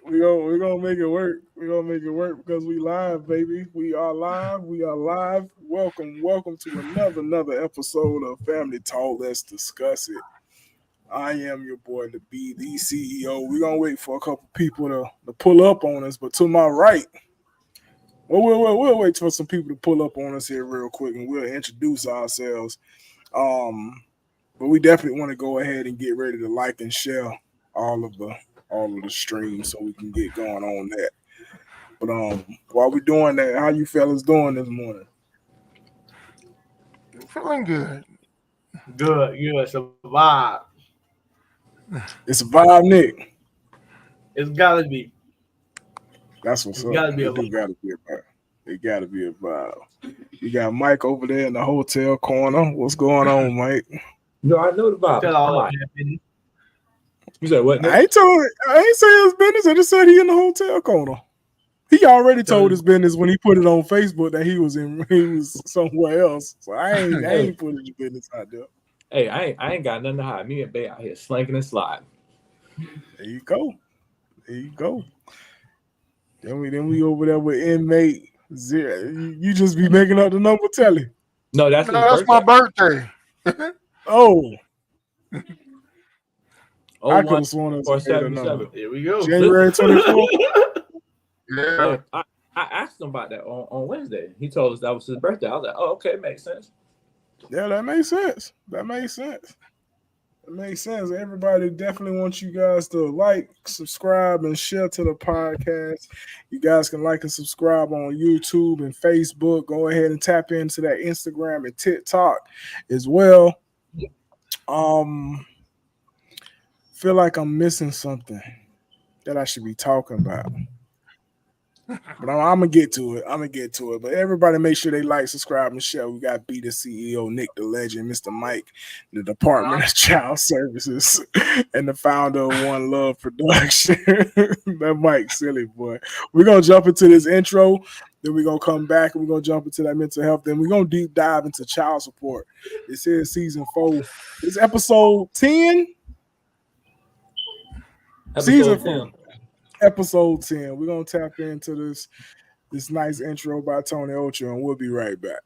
We're gonna make it work. We're gonna make it work because we live, baby. We are live. We are live. Welcome to another episode of Family Talk. Let's discuss it. I am your boy, the B, the CEO. We're gonna wait for a couple people to pull up on us, but to my right, we'll wait for some people to pull up on us here real quick, and we'll introduce ourselves. Um, but we definitely want to go ahead and get ready to like and share all of the streams so we can get going on that. But while we're doing that, how you fellas doing this morning? Feeling good. Good. It's a vibe. It's a vibe, Nick. It's gotta be. That's what's up. Gotta be a vibe. It gotta be a vibe. You got Mike over there in the hotel corner. What's going on, Mike? No, I know the vibe. Tell all that. You said what? I ain't saying his business. I just said he in the hotel corner. He already told his business when he put it on Facebook that he was somewhere else. So I ain't putting his business out there. Hey, I ain't got nothing to hide. Me and Bay out here slinking and sliding. There you go. Then we over there with inmate zero. You just be making up the number, Telly. No, that's my birthday. Oh. I could have sworn it was 77. Here we go. January 24th. Yeah. I asked him about that on Wednesday. He told us that was his birthday. I was like, oh, okay, makes sense. Yeah, that makes sense. Everybody definitely wants you guys to like, subscribe, and share to the podcast. You guys can like and subscribe on YouTube and Facebook. Go ahead and tap into that Instagram and TikTok as well. Feel like I'm missing something that I should be talking about. But I'm gonna get to it. But everybody make sure they like, subscribe, and share. We got B the CEO, Nick the Legend, Mr. Mike, the Department of Child Services, and the founder of One Love Production. That Mike silly boy. We're gonna jump into this intro, then we're gonna come back and we're gonna jump into that mental health. Then we're gonna deep dive into child support. This is season 4. This is episode 10. Season 4. Episode 10. We're gonna tap into this nice intro by Tony Ocho, and we'll be right back.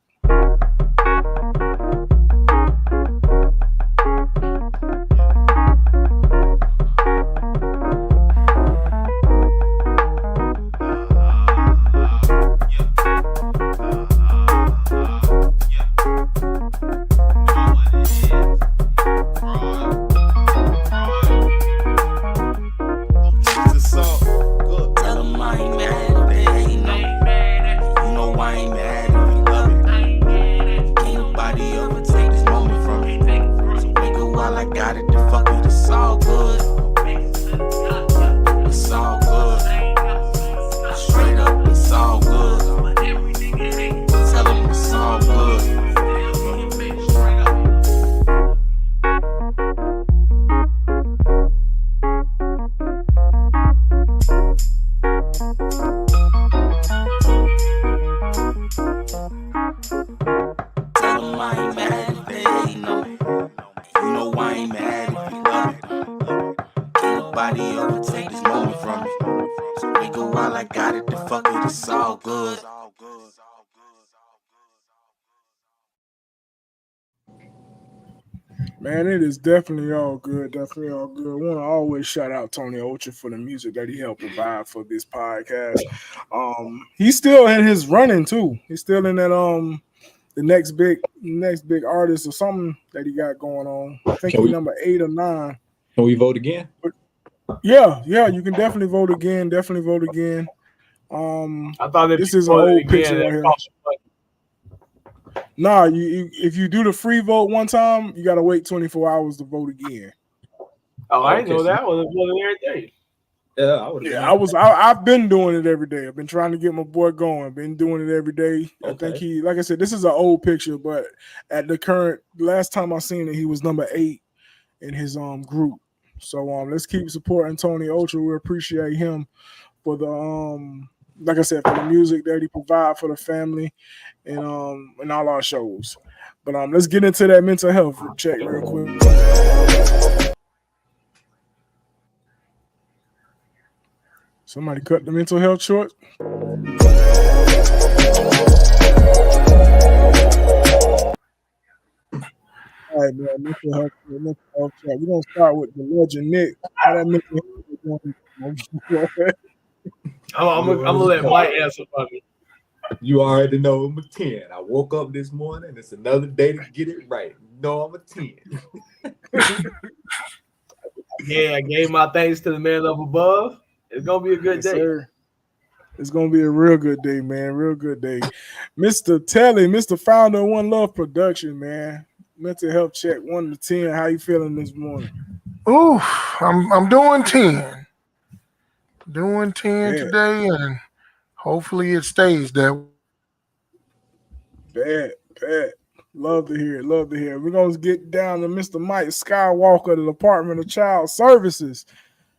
Man, it is definitely all good. I want to always shout out Tony Ocho for the music that he helped provide for this podcast. He's still in his running too. He's still in that the next big artist or something that he got going on. I think he's number 8 or 9. Can we vote again? Yeah, you can definitely vote again. I thought this is an old picture right here. Nah, if you do the free vote one time, you gotta wait 24 hours to vote again. Oh, I didn't know that was every day. I've been doing it every day. I've been trying to get my boy going. Been doing it every day. Okay. I think like I said, this is an old picture, but at the last time I seen it, he was number 8 in his group. So let's keep supporting Tony Ocho. We appreciate him for the like I said, for the music that he provide for the family and all our shows. But let's get into that mental health check real quick. Somebody cut the mental health short. All right, man. Mental health chat. We're gonna start with the legend Nick. How that mental health is going? I'm gonna let Mike answer for me. You already know I'm a 10. I woke up this morning. It's another day to get it right. No, I'm a 10. Yeah, I gave my thanks to the man up above. It's gonna be a good Yes, day. sir. It's gonna be a real good day, man. Real good day. Mr. Telly, Mr. Founder of One Love Production, man. Mental health check 1 to 10. How you feeling this morning? Ooh, I'm doing 10. Doing 10 Bad. today, and hopefully it stays that way. Bad. Love to hear it. Love to hear it. We're gonna get down to Mr. Mike Skywalker, the Department of Child Services.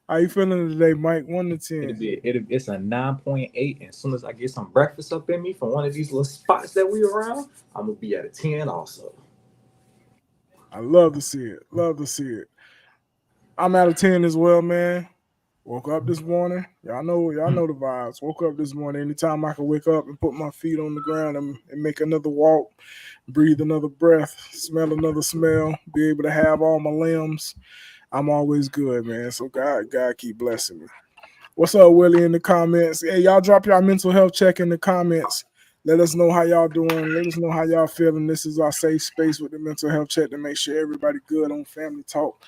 How you feeling today, Mike? 1 to 10. It's a 9.8. And as soon as I get some breakfast up in me from one of these little spots that we around, I'm gonna be at a 10 also. I love to see it. Love to see it. I'm at a 10 as well, man. Woke up this morning. Y'all know the vibes. Woke up this morning. Anytime I can wake up and put my feet on the ground and make another walk, breathe another breath, smell another smell, be able to have all my limbs, I'm always good, man. So God keep blessing me. What's up, Willie, in the comments? Hey, y'all drop y'all mental health check in the comments. Let us know how y'all doing. Let us know how y'all feeling. This is our safe space with the mental health check to make sure everybody good on Family Talk.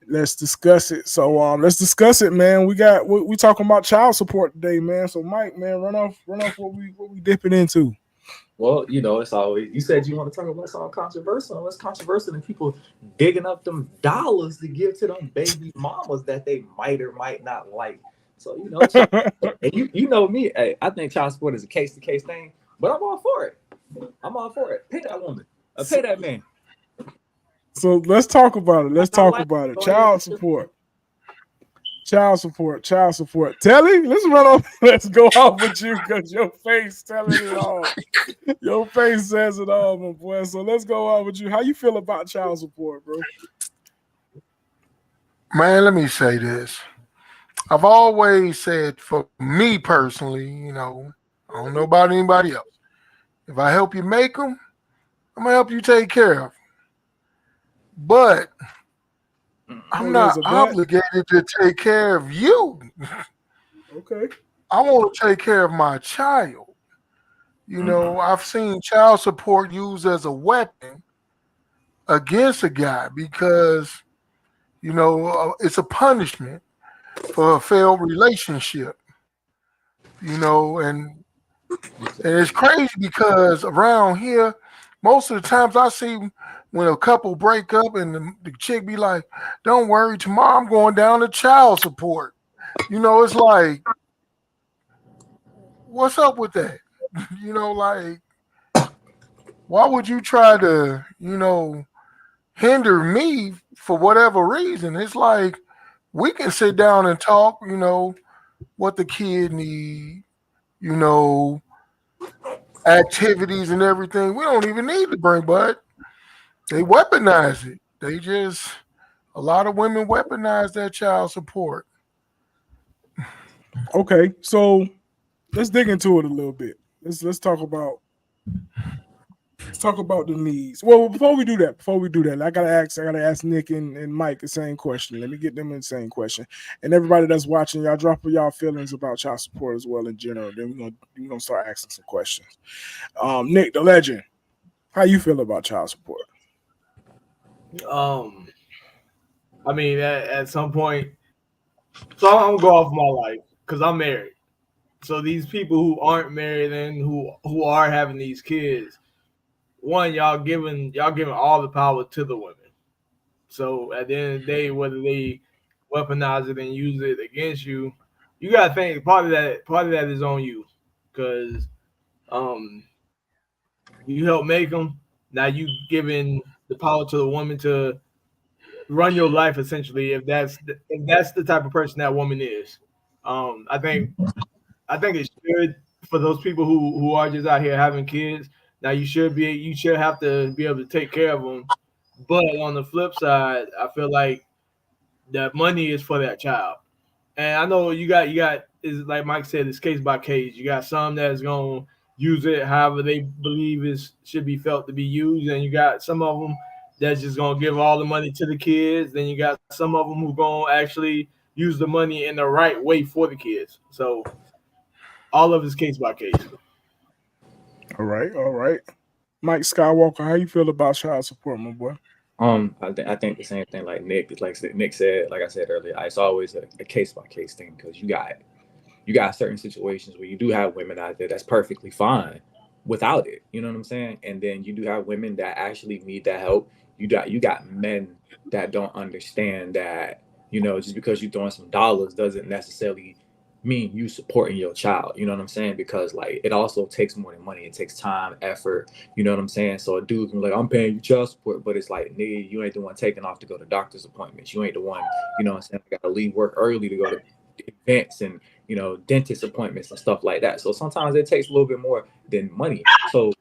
Let's discuss it. So let's discuss it, man. We talking about child support today, man. So Mike, man, run off what we dipping into. Well, it's always, you said you want to talk about something controversial. It's controversial and people digging up them dollars to give to them baby mamas that they might or might not like. So, and you know me, hey, I think child support is a case-to-case thing, but I'm all for it. Pay that woman. Pay that man. So let's talk about it. Child support. Telly, let's run off. Let's go off with you because your face telling it all. Your face says it all, my boy. So let's go off with you. How you feel about child support, bro? Man, let me say this. I've always said, for me personally, I don't know about anybody else. If I help you make them, I'm going to help you take care of them. But I'm not obligated to take care of you. Okay. I want to take care of my child. I've seen child support used as a weapon against a guy because, it's a punishment for a failed relationship. And it's crazy because around here, most of the times I see when a couple break up and the chick be like, don't worry, tomorrow I'm going down to child support. It's like, what's up with that? Why would you try to, hinder me for whatever reason? It's like, we can sit down and talk, what the kid need, activities and everything. We don't even need to bring, but they weaponize it. A lot of women weaponize their child support. Okay, so let's dig into it a little bit. Let's talk about the needs. Well, before we do that, I gotta ask Nick and Mike the same question. Let me get them in the same question. And everybody that's watching, y'all drop y'all feelings about child support as well in general. Then we're gonna start asking some questions. Nick, the legend, how you feel about child support? I mean, at some point, so I'm gonna go off my life because I'm married. So these people who aren't married and who are having these kids, one, y'all giving all the power to the women. So at the end of the day, whether they weaponize it and use it against you, you gotta think part of that is on you, because you help make them. Now you giving the power to the woman to run your life essentially. If that's the type of person that woman is, I think it should, for those people who are just out here having kids. Now you should have to be able to take care of them. But on the flip side, I feel like that money is for that child. And I know you got is like Mike said, it's case by case. You got some that's gonna use it however they believe it should be felt to be used, and you got some of them that's just gonna give all the money to the kids. Then you got some of them who gonna actually use the money in the right way for the kids. So all of it's case by case. All right. Mike Skywalker, how you feel about child support, my boy? I think the same thing like Nick said, like I said earlier, it's always a case by case thing because you got certain situations where you do have women out there that's perfectly fine without it. You know what I'm saying? And then you do have women that actually need that help. You got men that don't understand that, just because you're throwing some dollars doesn't necessarily mean you supporting your child. You know what I'm saying? Because like it also takes more than money. It takes time, effort. You know what I'm saying? So a dude can be like, I'm paying you child support, but it's like, nigga, you ain't the one taking off to go to doctor's appointments. You ain't the one, you know what I'm saying? I gotta leave work early to go to events and dentist appointments and stuff like that. So sometimes it takes a little bit more than money. So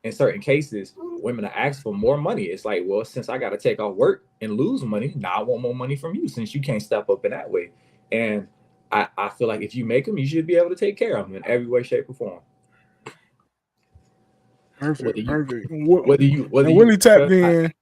in certain cases, women are asked for more money. It's like, well, since I got to take off work and lose money, now I want more money from you since you can't step up in that way. And I feel like if you make them, you should be able to take care of them in every way, shape, or form. Perfect. Willie tapped in,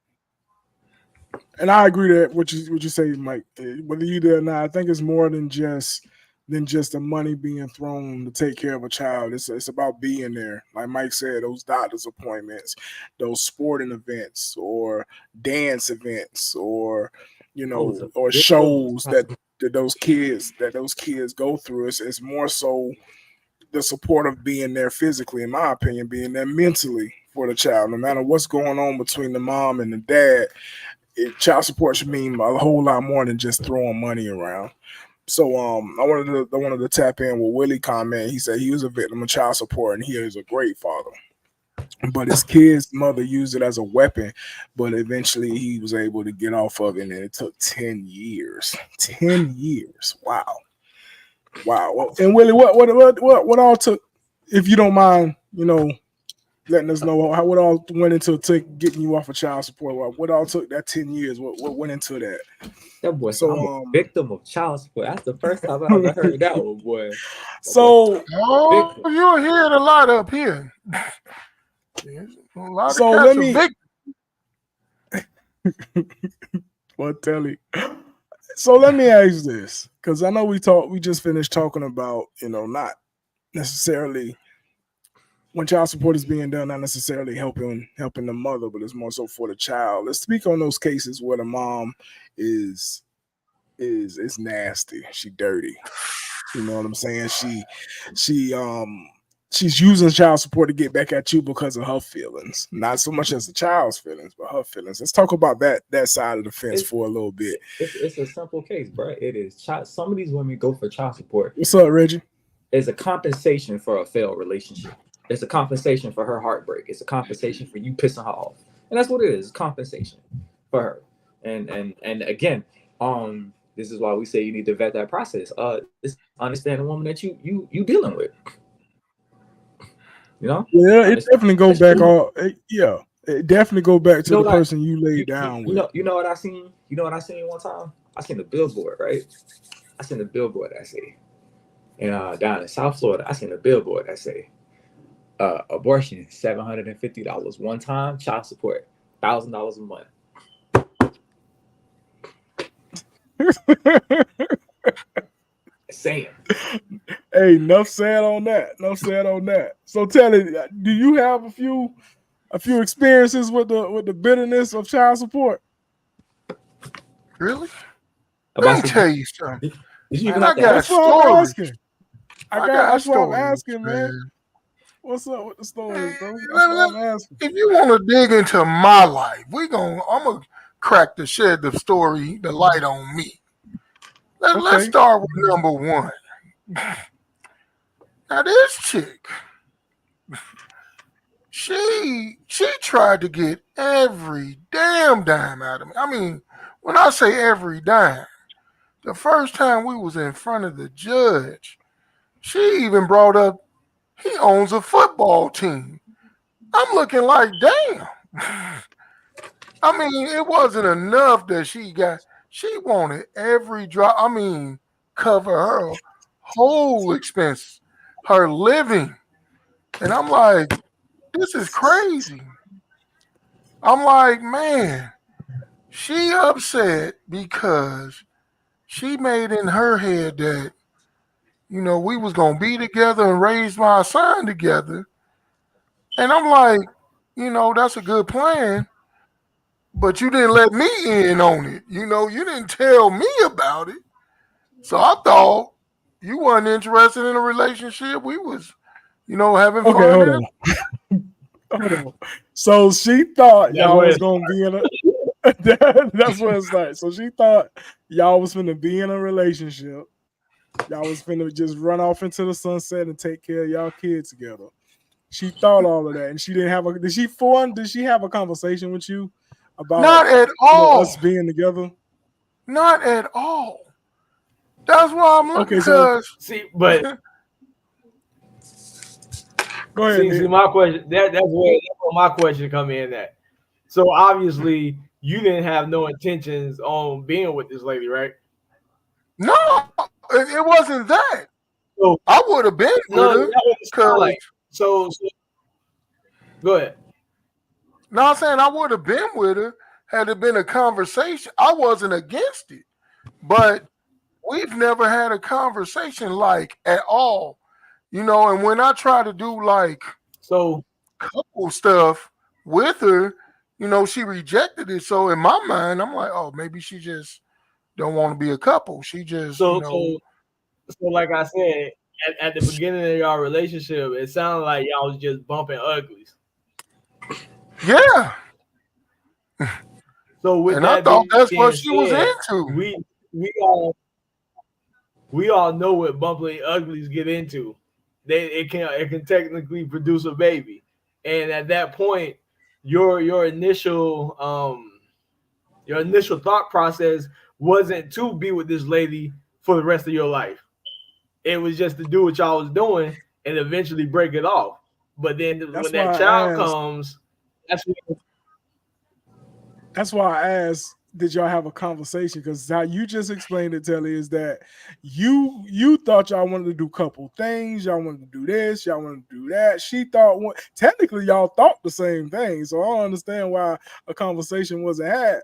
and I agree that what you say, Mike. Whether you do or not, I think it's more than just the money being thrown to take care of a child. It's about being there. Like Mike said, those doctor's appointments, those sporting events, or dance events, or or shows that those kids go through. It's more so the support of being there physically, in my opinion, being there mentally for the child. No matter what's going on between the mom and the dad, child support should mean a whole lot more than just throwing money around. So I wanted to tap in with Willie comment. He said he was a victim of child support and he is a great father. But his kid's mother used it as a weapon, but eventually he was able to get off of it, and it took 10 years. 10 years. Wow. And Willie, what all took, if you don't mind, letting us know what all went into getting you off of child support? What all took that 10 years? What went into that? That boy, so I'm a victim of child support. That's the first time I ever heard that one, boy. So you're hearing a lot up here. So let me. Well, Telly. So let me ask this, because I know we just finished talking about, not necessarily when child support is being done, not necessarily helping the mother, but it's more so for the child. Let's speak on those cases where the mom is nasty. She dirty. You know what I'm saying? She's using child support to get back at you because of her feelings, not so much as the child's feelings, but her feelings. Let's talk about that side of the fence for a little bit. It's a simple case, bro. It is. Some of these women go for child support. What's up, Reggie? It's a compensation for a failed relationship. It's a compensation for her heartbreak. It's a compensation for you pissing her off, and that's what it is. Compensation for her. And again, this is why we say you need to vet that process. It's understand the woman that you dealing with. Yeah, it definitely goes back. It definitely go back to the person you laid down with. You know what I seen? You know what I seen one time? I seen a billboard, right? I seen a billboard that say, and down in South Florida, I seen a billboard that say, abortion $750 one time, child support $1,000 a month. Saying. Hey, enough said on that. So tell it, do you have a few experiences with the bitterness of child support? Really? Let me tell you something. That's what I'm asking. That's what I'm asking, man. What's up with the stories, bro? That's what I'm asking. If you want to dig into my life, I'm gonna crack the light on me. Let's start with number one. Now this chick, she tried to get every damn dime out of me. I mean, when I say every dime, the first time we was in front of the judge, she even brought up he owns a football team. I'm looking like, damn. I mean, it wasn't enough that she wanted every drop. I mean, cover her whole expense, her living. And I'm like, this is crazy. I'm like, man, she upset because she made in her head that, we was gonna be together and raise my son together. And I'm like, that's a good plan, but you didn't let me in on it. You didn't tell me about it. So I thought you weren't interested in a relationship. We was, having Okay, fun. hold on. Hold on. So she thought That's y'all where was it gonna be in a. That's where it starts. So she thought y'all was finna be in a relationship. Y'all was finna just run off into the sunset and take care of y'all kids together. She thought all of that, and she didn't have a. Did she have a conversation with you about Not at all. us being together? Not at all. That's why I'm looking. Okay, so Because see, but go ahead, see, Nick. my question that's where my question come in at. So obviously you didn't have no intentions on being with this lady, right? no, it wasn't that. So I would have been no, with her. that what it sound Cause like. So go ahead. no, I'm saying I would have been with her had it been a conversation. I wasn't against it, but we've never had a conversation like at all. And when I try to do like So couple stuff with her, she rejected it. So in my mind, I'm like, oh, maybe she just don't want to be a couple. She just, so like I said, at the beginning of y'all relationship, it sounded like y'all was just bumping uglies. yeah. So with And I that thought that's what being she was said, into. we all know what bumping uglies get into. It can technically produce a baby, and at that point, your initial thought process wasn't to be with this lady for the rest of your life. It was just to do what y'all was doing and eventually break it off. But then That's when why that I child asked. comes, that's when That's why I asked, did y'all have a conversation? Because how you just explained it, Telly, is that you thought y'all wanted to do couple things, y'all wanted to do this, y'all wanted to do that. She thought technically y'all thought the same thing. So I don't understand why a conversation wasn't had.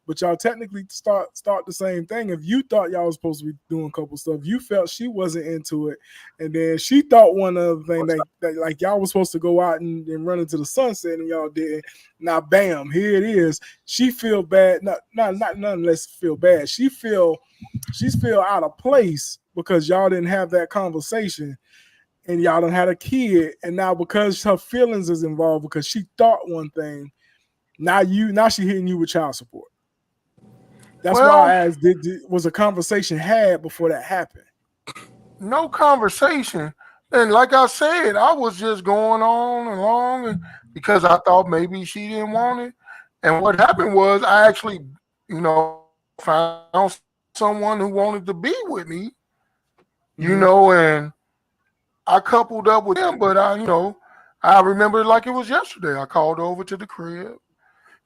But y'all technically start the same thing. If you thought y'all was supposed to be doing couple stuff, you felt she wasn't into it, and then she thought one other thing that like y'all was supposed to go out and run into the sunset, and y'all didn't. Now, bam, here it is. She feel bad. Not none less feel bad. She's feel out of place because y'all didn't have that conversation, and y'all done had a kid, and now because her feelings is involved because she thought one thing, now she hitting you with child support. That's why I asked, was a conversation had before that happened? No conversation. And like I said, I was just going on along because I thought maybe she didn't want it. And what happened was I actually, found someone who wanted to be with me, and I coupled up with him. But I remember it like it was yesterday. I called over to the crib.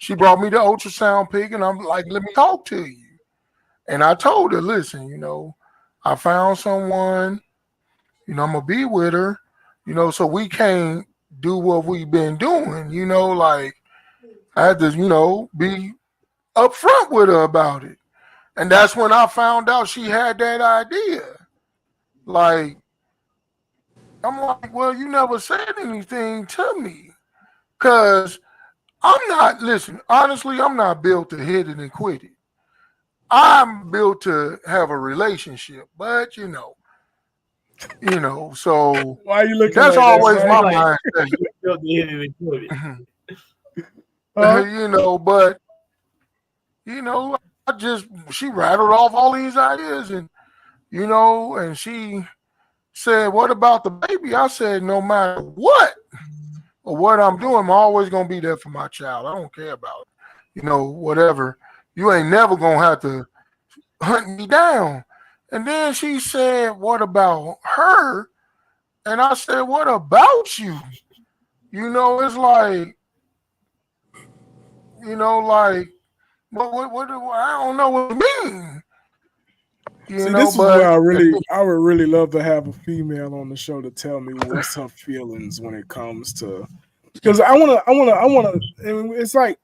She brought me the ultrasound pic, and I'm like, let me talk to you. And I told her, listen, I found someone, I'm going to be with her, so we can't do what we've been doing, like I had to, be upfront with her about it. And that's when I found out she had that idea. Like, I'm like, well, you never said anything to me. Because honestly, I'm not built to hit it and quit it. I'm built to have a relationship, but so why are you looking that's like that? always my like mindset. built the hit and included. But she rattled off all these ideas, and and she said, "What about the baby?" I said, "No matter what or what I'm doing, I'm always gonna be there for my child. I don't care about whatever. You ain't never gonna have to hunt me down." And then she said, "What about her?" And I said, "What about you?" It's like, like, what I don't know what it means. You See, know, this is where but I would really love to have a female on the show to tell me what's her feelings when it comes to, because I wanna. And it's like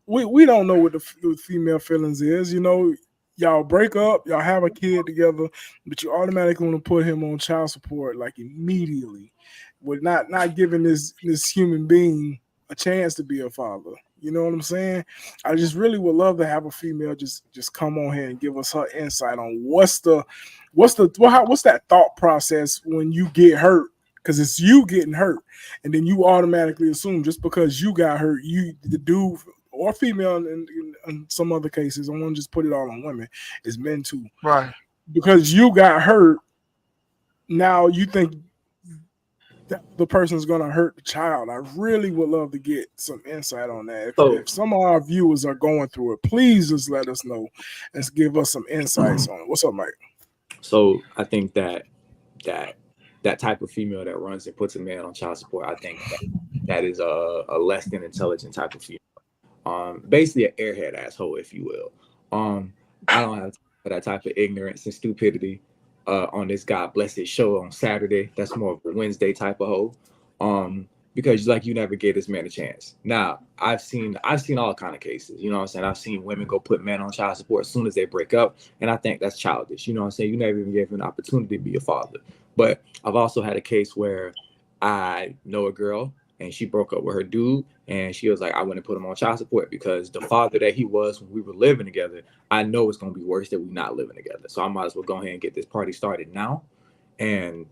we don't know what the female feelings is. You know, y'all break up, y'all have a kid together, but you automatically want to put him on child support like immediately, with not giving this human being a chance to be a father. You know what I'm saying? I just really would love to have a female just come on here and give us her insight on what's that thought process when you get hurt, because it's you getting hurt, and then you automatically assume just because you got hurt, you the dude or female in some other cases, I want to just put it all on women, is men too, right. because you got hurt. Now you think that the person's gonna hurt the child. I really would love to get some insight on that. So If some of our viewers are going through it, please just let us know and give us some insights on it. What's up, Mike? So I think that type of female that runs and puts a man on child support, I think that is a less than intelligent type of female. Basically an airhead asshole, if you will. I don't have time for that type of ignorance and stupidity on this God blessed show on Saturday. That's more of a Wednesday type of hoe. Because like you never gave this man a chance. Now I've seen all kind of cases. You know what I'm saying? I've seen women go put men on child support as soon as they break up, and I think that's childish. You know what I'm saying? You never even gave him an opportunity to be a father. But I've also had a case where I know a girl and she broke up with her dude, and she was like, I wouldn't put him on child support because the father that he was when we were living together, I know it's gonna be worse that we're not living together. So I might as well go ahead and get this party started now, and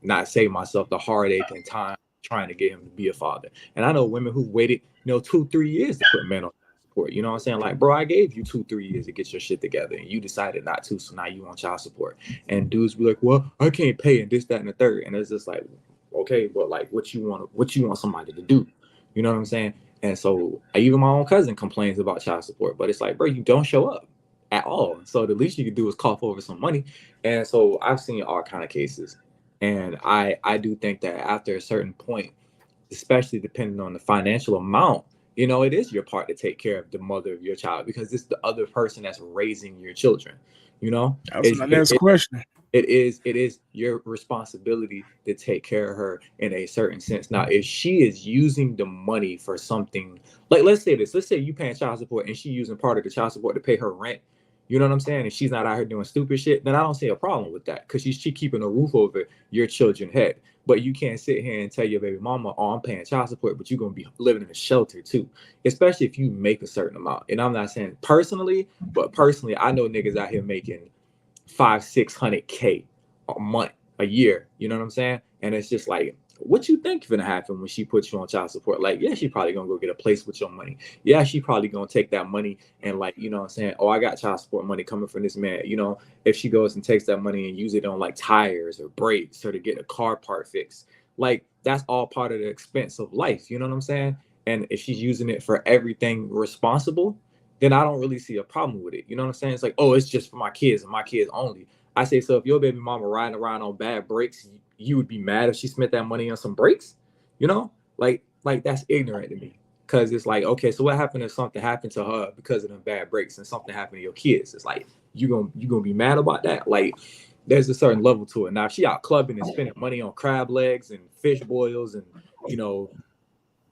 not save myself the heartache and time trying to get him to be a father. And I know women who waited 2-3 years to put men on child support. You know what I'm saying? Like, bro, I gave you 2-3 years to get your shit together, and you decided not to, so now you on child support. And dudes be like, well, I can't pay, and this, that, and the third. And it's just like, okay, but like what you want somebody to do. You know what I'm saying? And so even my own cousin complains about child support, but it's like, bro, you don't show up at all. So the least you can do is cough over some money. And so I've seen all kind of cases. And I do think that after a certain point, especially depending on the financial amount, it is your part to take care of the mother of your child, because it's the other person that's raising your children. That's my next question. It is your responsibility to take care of her in a certain sense. Now, if she is using the money for something, like let's say you paying child support and she using part of the child support to pay her rent, you know what I'm saying? And she's not out here doing stupid shit, then I don't see a problem with that, because she's keeping a roof over your children's head. But you can't sit here and tell your baby mama, oh, I'm paying child support, but you're going to be living in a shelter too, especially if you make a certain amount. And I'm not saying personally, but personally, I know niggas out here making 500-600K a month, a year. You know what I'm saying? And it's just like, what you think gonna happen when she puts you on child support? Like, yeah, she probably gonna go get a place with your money. Yeah, she probably gonna take that money and, like, you know what I'm saying? Oh, I got child support money coming from this man. If she goes and takes that money and use it on like tires or brakes or to get a car part fixed, like that's all part of the expense of life. You know what I'm saying? And if she's using it for everything responsible, then I don't really see a problem with it. You know what I'm saying? It's like, oh, it's just for my kids and my kids only. I say, so if your baby mama riding around on bad brakes, you would be mad if she spent that money on some brakes? Like that's ignorant to me. Because it's like, okay, so what happened if something happened to her because of them bad brakes and something happened to your kids? It's like, you gonna be mad about that? Like, there's a certain level to it. Now, if she out clubbing and spending money on crab legs and fish boils and,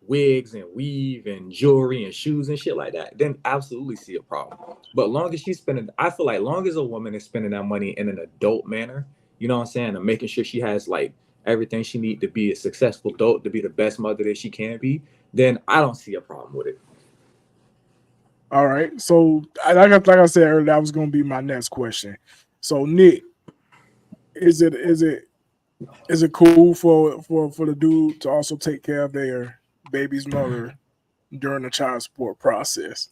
wigs and weave and jewelry and shoes and shit like that, then absolutely see a problem. But long as she's spending, I feel like long as a woman is spending that money in an adult manner, you know what I'm saying, and making sure she has like everything she needs to be a successful adult, to be the best mother that she can be, then I don't see a problem with it. All right. So like I said earlier, that was going to be my next question. So Nick, is it cool for the dude to also take care of their baby's mother during the child support process?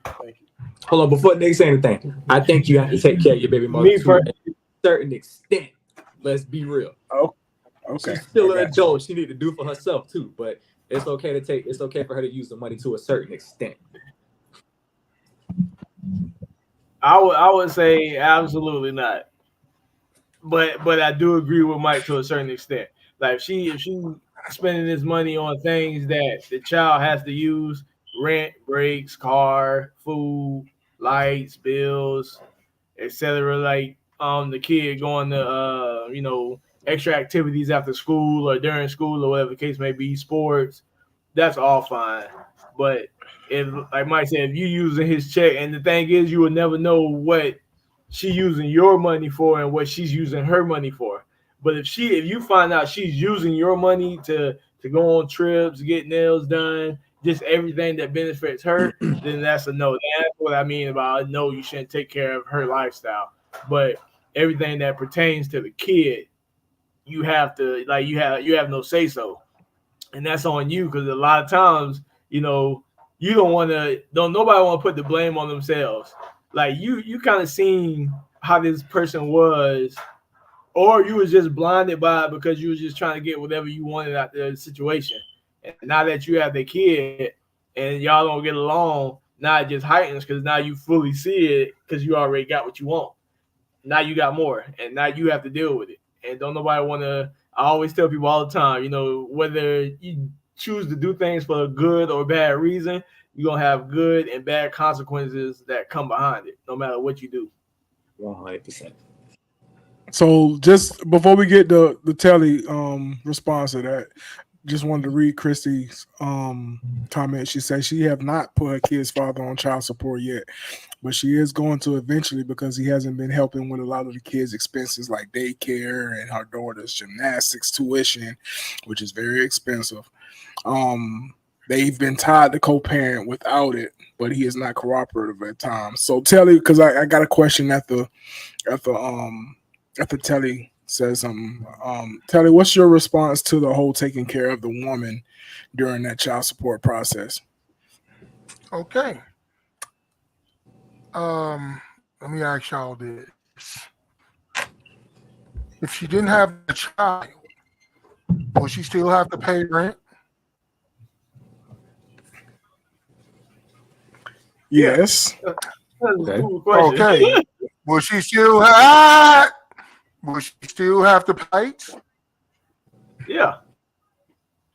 Thank you. Hold on, before Nick say anything, I think you have to take care of your baby mother to a certain extent. Let's be real. Oh, okay. She's still an adult. She need to do for herself too, but it's okay for her to use the money to a certain extent. I would say absolutely not. But I do agree with Mike to a certain extent. Like if she spending this money on things that the child has to use, rent, brakes, car, food, lights, bills, etc. Like the kid going to extra activities after school or during school or whatever the case may be, sports, that's all fine. But if, like Mike said, if you using his check, and the thing is, you will never know what she using your money for and what she's using her money for. But if you find out she's using your money to go on trips, get nails done, just everything that benefits her, then that's a no. That's what I mean about no, you shouldn't take care of her lifestyle. But everything that pertains to the kid, you have to you have no say so. And that's on you, because a lot of times, you don't nobody want to put the blame on themselves. Like you kind of seen how this person was, or you was just blinded by it because you was just trying to get whatever you wanted out of the situation. And now that you have the kid and y'all don't get along, now it just heightens because now you fully see it because you already got what you want. Now you got more, and now you have to deal with it. And don't nobody want to. I always tell people all the time, whether you choose to do things for a good or bad reason, you're gonna have good and bad consequences that come behind it, no matter what you do. 100%. So just before we get the Telly response to that, just wanted to read Christy's comment. She said she have not put her kid's father on child support yet, but she is going to eventually because he hasn't been helping with a lot of the kids' expenses like daycare and her daughter's gymnastics tuition, which is very expensive. They've been tied to co-parent without it, but he is not cooperative at times. So Telly, because I got a question after Telly says Telly, what's your response to the whole taking care of the woman during that child support process? Okay. Let me ask y'all this. If she didn't have a child, will she still have to pay rent? Yes. Okay. Will she still have to pay? Yeah.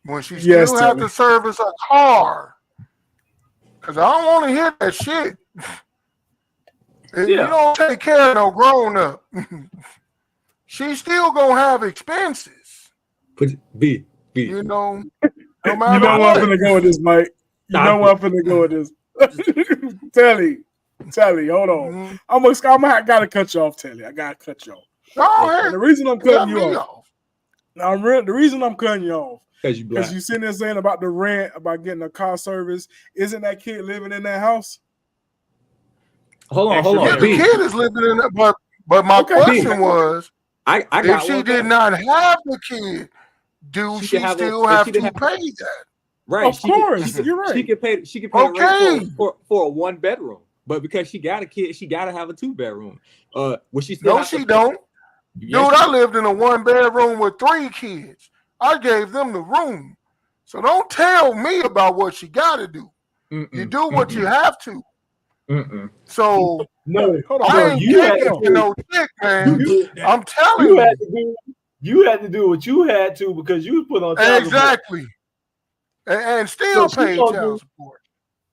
Will she still have Telly. to service a car? Because I don't want to hear that shit. You don't take care of no grown up. She's still gonna have expenses. B. No matter you know what. I'm gonna go with this, Mike. You know where I'm gonna go with this. Telly, hold on. Mm-hmm. I gotta cut you off, Telly. I gotta cut you off. Go ahead. And the reason I'm cutting you off. Because The reason I'm cutting you off because you sitting there saying about the rent, about getting a car service. Isn't that kid living in that house? Hold on. Yeah, the kid is living in it, but my question was, if she did not have the kid, do she still have to pay that? Right. Of course, you're right. She can pay rent for a 1-bedroom, but because she got a kid, she got to have a 2-bedroom. She don't. Dude, I lived in a 1-bedroom with 3 kids. I gave them the room. So don't tell me about what she got to do. You do what you have to. So no, hold on. I ain't kicking no dick, man. I'm telling you. You had to do what you had to because you was put on child support. And still pay child support.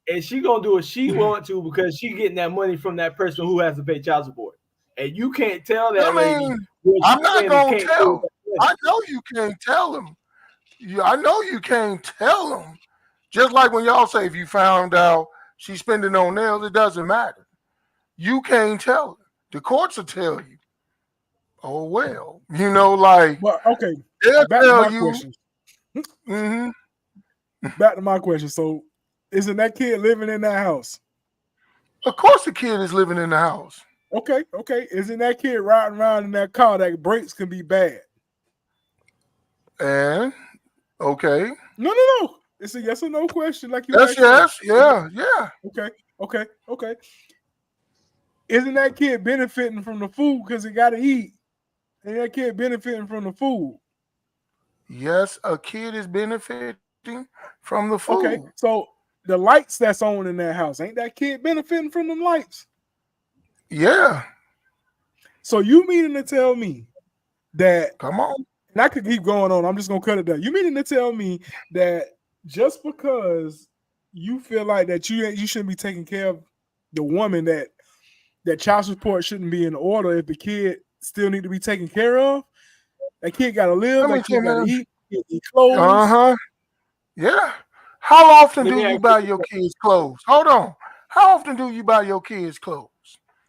And she gonna do what she want to because she getting that money from that person who has to pay child support. And you can't tell that lady. I'm not gonna tell. I know you can't tell them. I know you can't tell them. Just like when y'all say if you found out she's spending on nails, it doesn't matter. You can't tell her. The courts will tell you. Oh well, Well, okay. They'll back tell to my you. Question. Mm-hmm. Back to my question. So, isn't that kid living in that house? Of course, the kid is living in the house. Okay. Isn't that kid riding around in that car that brakes can be bad? And okay. No. It's a yes or no question. Like you. Yes. Yeah. Okay. Isn't that kid benefiting from the food because he got to eat? And that kid benefiting from the food? Yes, a kid is benefiting from the food. Okay, so the lights that's on in that house, ain't that kid benefiting from them lights? Yeah. So you meaning to tell me that? Come on. And I could keep going on. I'm just gonna cut it down. You meaning to tell me that just because you feel like that you shouldn't be taking care of the woman that that child support shouldn't be in order if the kid still need to be taken care of. That kid got to live. Let me That kid got to tell you, eat. Kid need clothes. Uh-huh. Yeah. How often Let do me you ask buy you- your kids clothes? Hold on. How often do you buy your kids clothes?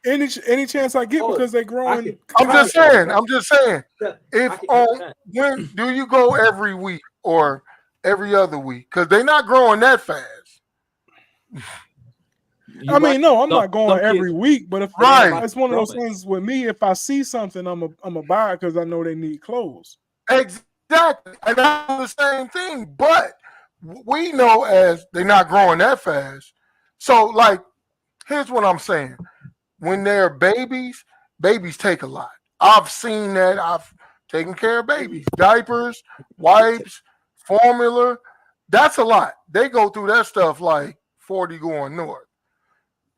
Any chance I get Oh, because they I growing. can- I'm just saying. I'm just saying. I If can answer on that. when do you go every week or every other week? Because they're not growing that fast. You I mean, right. no, I'm Some- not going some every kids- week, but if Right. it's one of those Growing. things with me, if I see something, I'm a buy it because I know they need clothes. Exactly. And that's the same thing. But we know as they're not growing that fast. So, like, here's what I'm saying. When they're babies, babies take a lot. I've seen that. I've taken care of babies. Diapers, wipes, formula. That's a lot. They go through that stuff like 40 going north.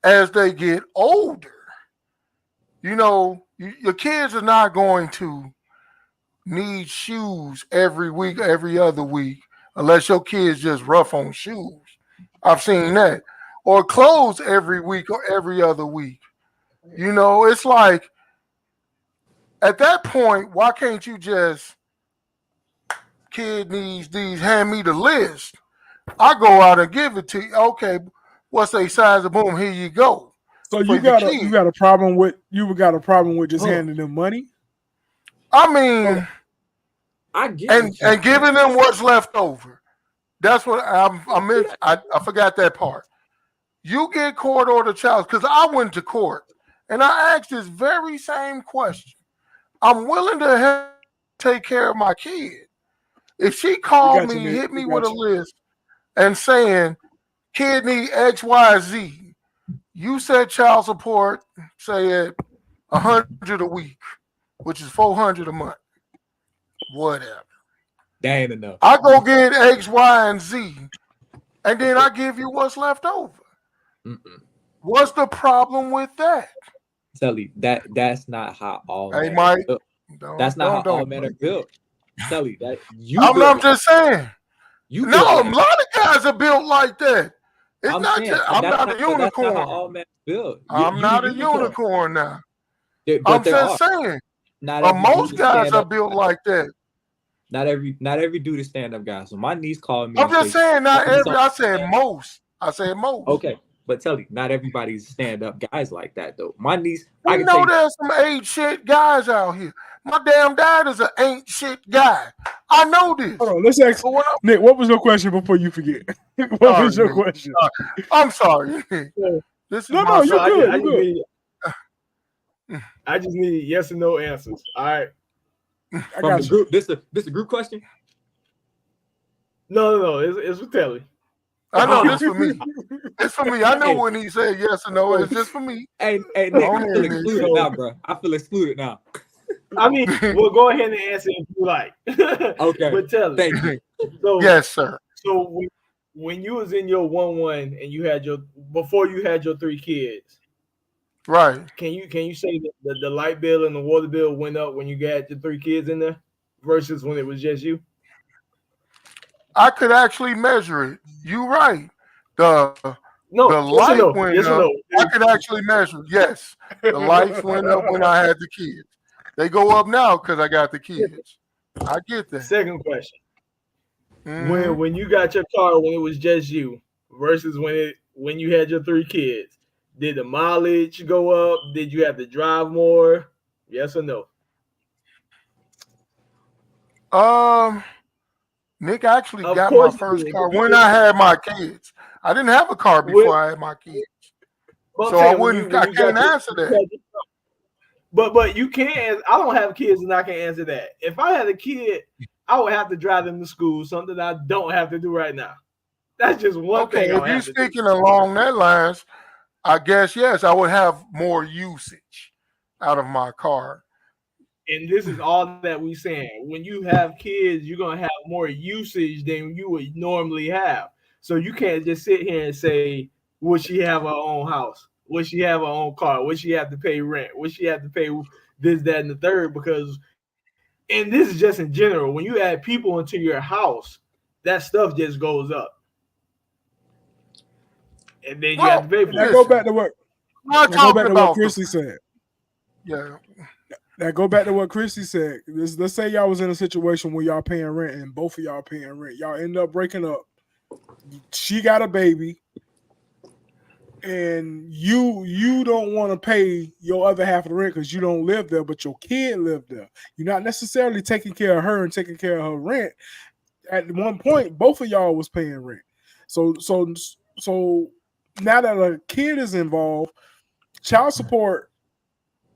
As they get older, your kids are not going to need shoes every week, every other week, unless your kid's just rough on shoes. I've seen that. Or clothes every week or every other week. It's like at that point, why can't you just kid needs these, hand me the list? I go out and give it to you. Okay, what's a size of boom? Here you go. So For you the got a kid. problem with just Oh. handing them money. I mean, I get and what you're giving them what's left over. That's what I forgot that part. You get court order child because I went to court and I asked this very same question. I'm willing to help take care of my kid. If she called got you, me, Nick. hit me We with got a you. list and saying, kid need X, Y, Z, you said child support, say at $100 a week, which is $400 a month. Whatever. That ain't enough. I go get X, Y, and Z, and then I give you what's left over. Mm-mm. What's the problem with that? Telly, that's not how all Hey, men Mike. are built. Don't- That's not how don't- all men are built. Telly, that I'm just saying. you No, built a lot of guys are built like that. It's I'm not saying, just. but I'm that's not a but that's not unicorn. how all men are built. I'm not a unicorn. unicorn now. But I'm there just are. saying. Not every Most dude guys stand are up. built like that. Not every dude is stand up guy. So my niece called me. I'm and just say, saying. Not "Please every. don't I said stand up." most. I said most. Okay, but Telly, not everybody's stand up guys like that though. My niece, We I can know tell you, there's some ain't shit guys out here. My damn dad is an ain't shit guy. I know this. Hold on, let's ask But when Nick. What was your question before you forget? What Sorry, was your Nick. question? I'm sorry. Yeah. This is No, my you're I good. just You're good. need, I just need yes and no answers. All right. I from got the you. group. This a group question. No. It's for Telly. I know this for me. It's for me. I know Hey. when he said yes or no. It's just for me. Hey, Nick, Go I ahead, feel Nick. excluded now, bro. I feel excluded now. I mean, well, go ahead and answer if you like. Okay. But Telly. Thank you. So Yes, sir. So when you was in your 1-1 and you had before you had your 3 kids, Right. can you say that the light bill and the water bill went up when you got your 3 kids in there versus when it was just you? I could actually measure it. You right. The No, the yes or light no? went Yes or up. no? I could actually measure it. Yes. The lights went up when I had the kids. They go up now because I got the kids. I get that. Second question: Mhm. When you got your car when it was just you versus when you had your 3 kids, did the mileage go up? Did you have to drive more? Yes or no? Nick actually Of got my course you first did. car when I had my kids. I didn't have a car before I had my kids. But I'm So I saying, wouldn't. I can't answer that. But you can. I don't have kids, and I can answer that. If I had a kid, I would have to drive them to school, something I don't have to do right now. That's just one Okay, thing. I if would you're have to do. speaking along that lines, I guess yes, I would have more usage out of my car. And this is all that we saying. When you have kids, you're gonna have more usage than you would normally have. So you can't just sit here and say, "Would she have her own house? Would she have her own car? Would she have to pay rent? Would she have to pay this, that, and the third?" Because, and this is just in general. When you add people into your house, that stuff just goes up, and then you have to pay for I it. go back to work. not Now go back talking to what about Chrissy said. yeah. Now go back to what Chrissy said. Let's say y'all was in a situation where y'all paying rent and both of y'all paying rent. Y'all end up breaking up. She got a baby, and you don't want to pay your other half of the rent because you don't live there, but your kid lived there. You're not necessarily taking care of her and taking care of her rent. At one point, both of y'all was paying rent. So now that a kid is involved, child support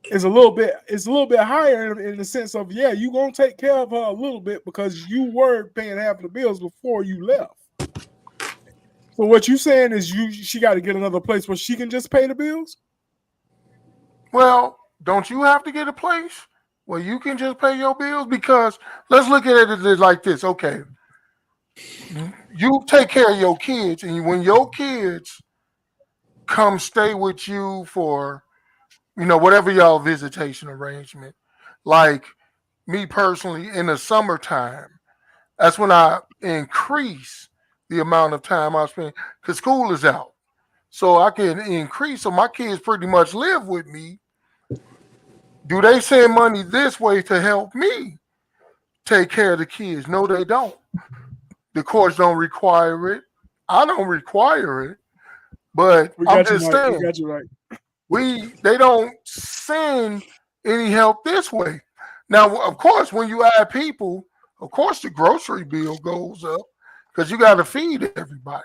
is a little bit higher in the sense of, yeah, you gonna take care of her a little bit because you were paying half of the bills before you left. So what you saying is she got to get another place where she can just pay the bills? Well, don't you have to get a place where you can just pay your bills? Because let's look at it like this. Okay, you take care of your kids, and when your kids come stay with you for, whatever y'all visitation arrangement, like me personally, in the summertime, that's when I increase the amount of time I spend because school is out. So I can increase. So my kids pretty much live with me. Do they send money this way to help me take care of the kids? No, they don't. The courts don't require it. I don't require it. But I'm just saying, we got you right. They don't send any help this way. Now, of course, when you add people, of course the grocery bill goes up because you got to feed everybody.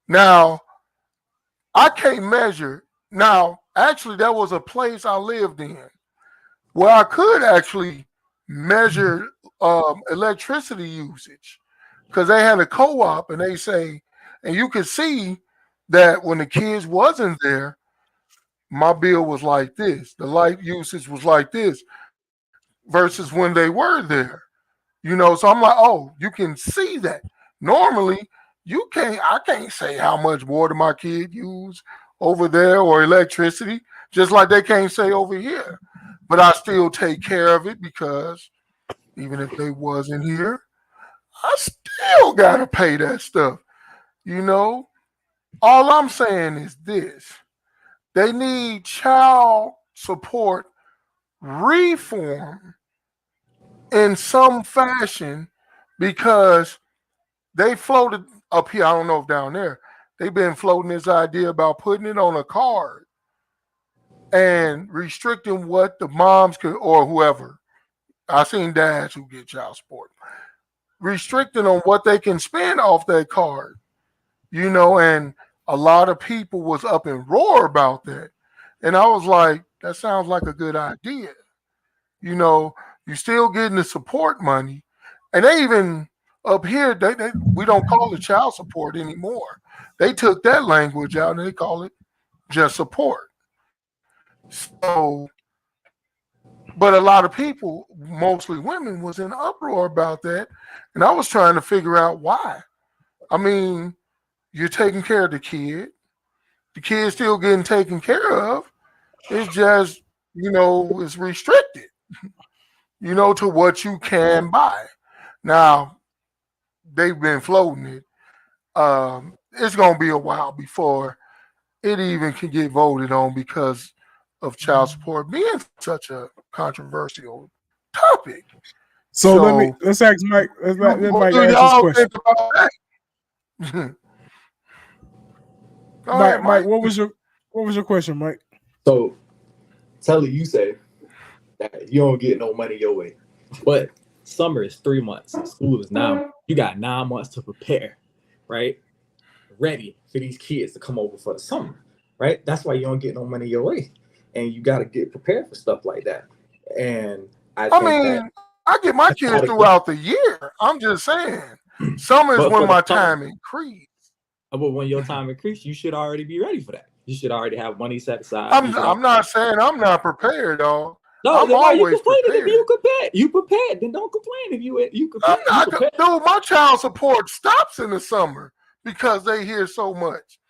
Now, I can't measure. Now, actually, there was a place I lived in where I could actually measure electricity usage because they had a co-op, and they say, and you could see that when the kids wasn't there, my bill was like this. The light usage was like this versus when they were there. So I'm like, oh, you can see that. Normally, I can't say how much water my kid used over there or electricity, just like they can't say over here. But I still take care of it because even if they wasn't here, I still gotta pay that stuff. All I'm saying is this. They need child support reform in some fashion because they floated up here. I don't know if down there, they've been floating this idea about putting it on a card and restricting what the moms could, or whoever. I've seen dads who get child support, restricting on what they can spend off that card, and a lot of people was up in roar about that. And I was like, that sounds like a good idea. You're still getting the support money. And they even up here, we don't call it child support anymore. They took that language out and they call it just support. So, but a lot of people, mostly women, was in uproar about that. And I was trying to figure out why. I mean, you're taking care of the kid. The kid's still getting taken care of. It's just, it's restricted, to what you can buy. Now, they've been floating it. It's going to be a while before it even can get voted on because of child support being such a controversial topic. So let's ask Mike. Let Mike ask his question. Mike, what was your question, Mike? So, Telly, you say that you don't get no money your way, but summer is 3 months. School is 9. You got 9 months to prepare, right? Ready for these kids to come over for the summer, right? That's why you don't get no money your way, and you got to get prepared for stuff like that. And I get my kids throughout the year. I'm just saying, summer is when my time increased. But when your time increased, you should already be ready for that. You should already have money set aside. I'm not saying I'm not prepared, dog. No, I'm always prepared. If you prepared, then don't complain. If you prepared, dude, my child support stops in the summer because they hear so much.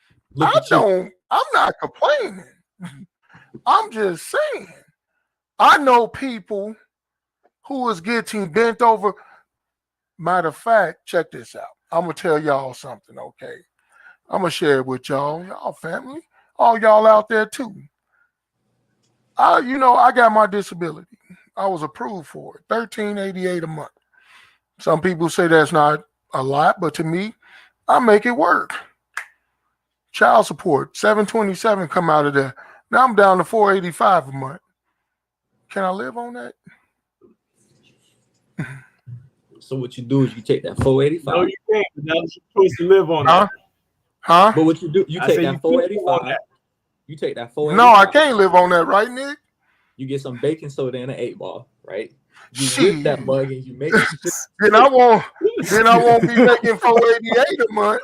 I'm not complaining. I'm just saying. I know people who is getting bent over. Matter of fact, check this out. I'm gonna tell y'all something, okay? I'm gonna share it with y'all family. all y'all out there too. I got my disability. I was approved for it, $13.88 a month. Some people say that's not a lot, but to me, I make it work. Child support, $727 come out of there. Now I'm down to $485 a month. Can I live on that? So what you do is you take that 485. No, you can't. That's supposed to live on Huh? that. Huh? But what you do, you I take say that you could live on 485. that. You take that 485. No, I can't live on that, right, Nick? You get some baking soda and an 8-ball, right? You Shit. whip that mug and you make it. Then I won't be making $4.88 a month.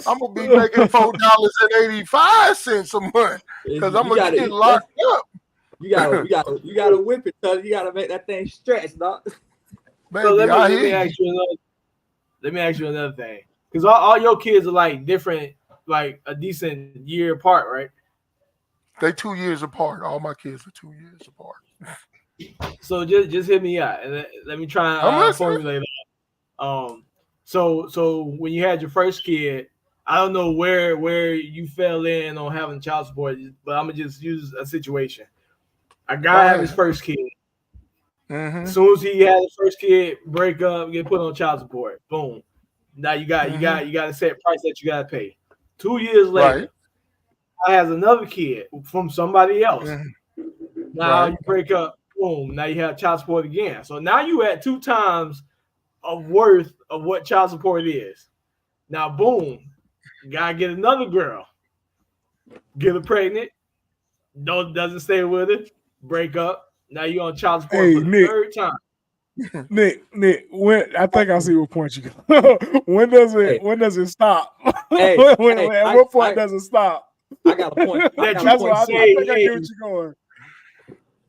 I'm gonna be making $4.85 a month because I'm gonna get locked up. You gotta whip it, cause you gotta make that thing stretch, dog. Baby, So let I me hear ask you another thing, because all your kids are like different, like a decent year apart, right? They 2 years apart. All my kids are 2 years apart. So just hit me out and let me try I'm and listening. formulate that. So when you had your first kid, I don't know where you fell in on having child support, but I'm gonna just use a situation. A guy had his first kid. Mm-hmm. As soon as he had his first kid, break up, get put on child support. Boom. Now you got a set price that you gotta pay. 2 years later, Right. I has another kid from somebody else. Mm-hmm. Now Right. you break up, boom. Now you have child support again. So now you at 2 times of worth of what child support is. Now, boom, you gotta get another girl, get her pregnant, doesn't stay with her, break up. Now you on child support for the Nick. third time. Nick, when I think I see what point you go. When does it stop? Hey, At hey, what point does it stop? I got a point. That's what I think I get what you're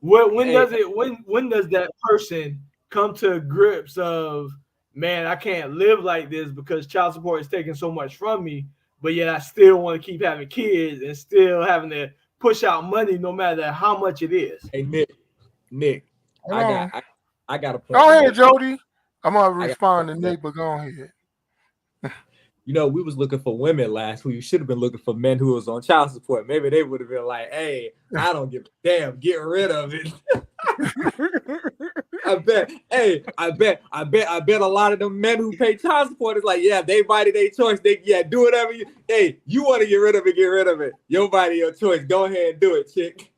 going. When does that person come to grips of, man, I can't live like this because child support is taking so much from me, but yet I still want to keep having kids and still having to push out money no matter how much it is. Hey Nick, I got a point. Go ahead, Jody. I'm gonna respond to Nick, but go ahead. You know, we was looking for women last week. We should have been looking for men who was on child support. Maybe they would have been like, "Hey, I don't give a damn. Get rid of it." I bet a lot of them men who pay child support is like, yeah, they body, their choice. Do whatever you want to get rid of it, get rid of it. Your body, your choice. Go ahead and do it, chick.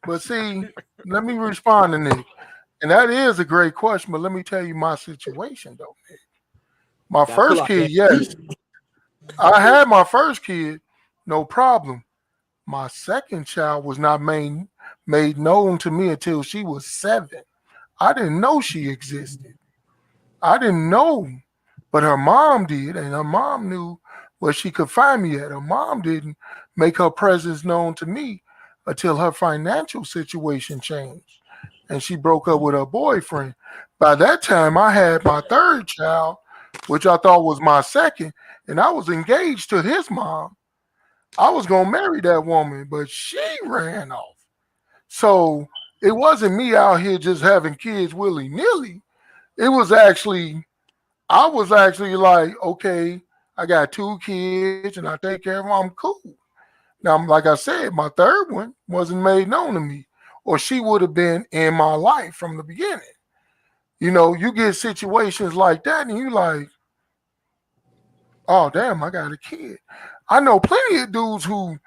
But see, let me respond to Nick. And that is a great question, but let me tell you my situation though, Nick. My first kid, yes. I had my first kid, no problem. My second child was not made known to me until she was 7. I didn't know she existed. I didn't know, but her mom did, and her mom knew where she could find me at. Her mom didn't make her presence known to me until her financial situation changed, and she broke up with her boyfriend. By that time, I had my third child, which I thought was my second, and I was engaged to his mom. I was going to marry that woman, but she ran off. So it wasn't me out here just having kids willy-nilly. I was actually like, okay, I got 2 kids and I take care of them. I'm cool. Now, like I said, my third one wasn't made known to me, or she would have been in my life from the beginning. You know, you get situations like that and you like, oh, damn, I got a kid. I know plenty of dudes who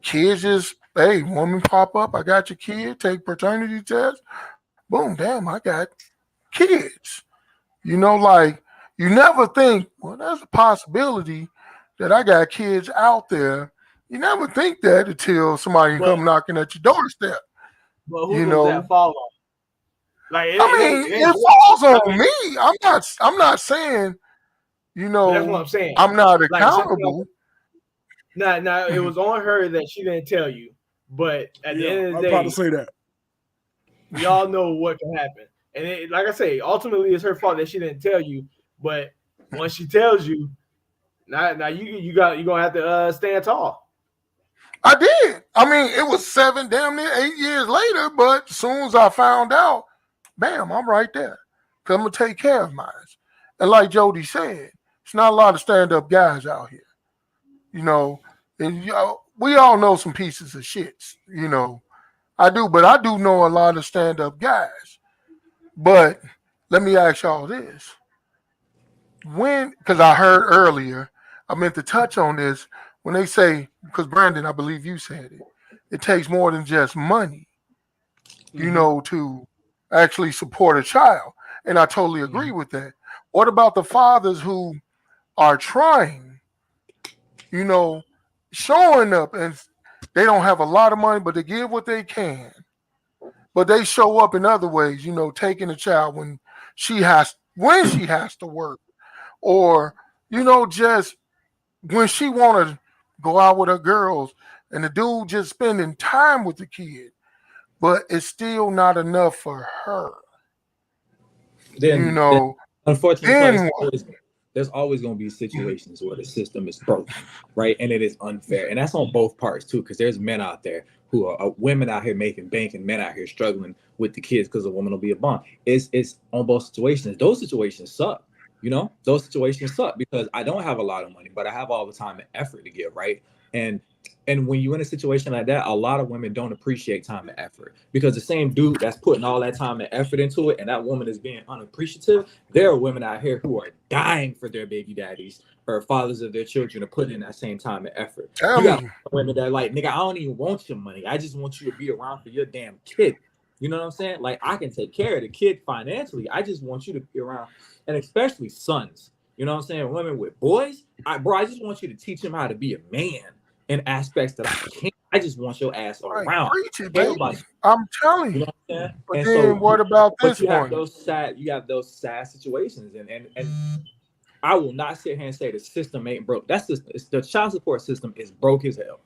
kids just, hey, woman pop up, I got your kid, take paternity test. Boom, damn, I got kids. You know, like, you never think, well, there's a possibility that I got kids out there. You never think that until somebody come knocking at your doorstep. But who does that fall on? Like, it falls on me. I'm not saying, you know, that's what I'm saying. I'm not accountable. Now, it was on her that she didn't tell you, but at the end of the day, I'm about to say that. Y'all know what can happen. And like I say, ultimately it's her fault that she didn't tell you. But once she tells you, now you're gonna have to stand tall. I did. I mean, it was 7, damn near 8 years later, but as soon as I found out, bam, I'm right there. Cause I'm gonna take care of mine. And like Jody said, it's not a lot of stand-up guys out here. You know, And we all know some pieces of shits, I do, but I do know a lot of stand-up guys. But let me ask y'all this. Because I heard earlier, I meant to touch on this, when they say, because Brandon, I believe you said it takes more than just money, to actually support a child. And I totally agree with that. What about the fathers who are trying, showing up, and they don't have a lot of money, but they give what they can. But they show up in other ways, taking a child when she has to work, or just when she want to go out with her girls, and the dude just spending time with the kid, but it's still not enough for her. Then unfortunately, then there's always going to be situations where the system is broken, right? And it is unfair. And that's on both parts too, because there's men out there who are women out here making bank and men out here struggling with the kids because a woman will be a bum. It's on both situations. Those situations suck. Those situations suck because I don't have a lot of money, but I have all the time and effort to give, right? And when you're in a situation like that, a lot of women don't appreciate time and effort because the same dude that's putting all that time and effort into it and that woman is being unappreciative, there are women out here who are dying for their baby daddies or fathers of their children to put in that same time and effort. You got women that are like, nigga, I don't even want your money. I just want you to be around for your damn kid. You know what I'm saying? Like, I can take care of the kid financially. I just want you to be around. And especially sons. You know what I'm saying? Women with boys, I just want you to teach him how to be a man in aspects that I can't. I just want your ass around. I'm telling you. You know what I'm saying? But and then what about this you one? You have those sad situations, and I will not sit here and say the system ain't broke. That's just the child support system is broke as hell.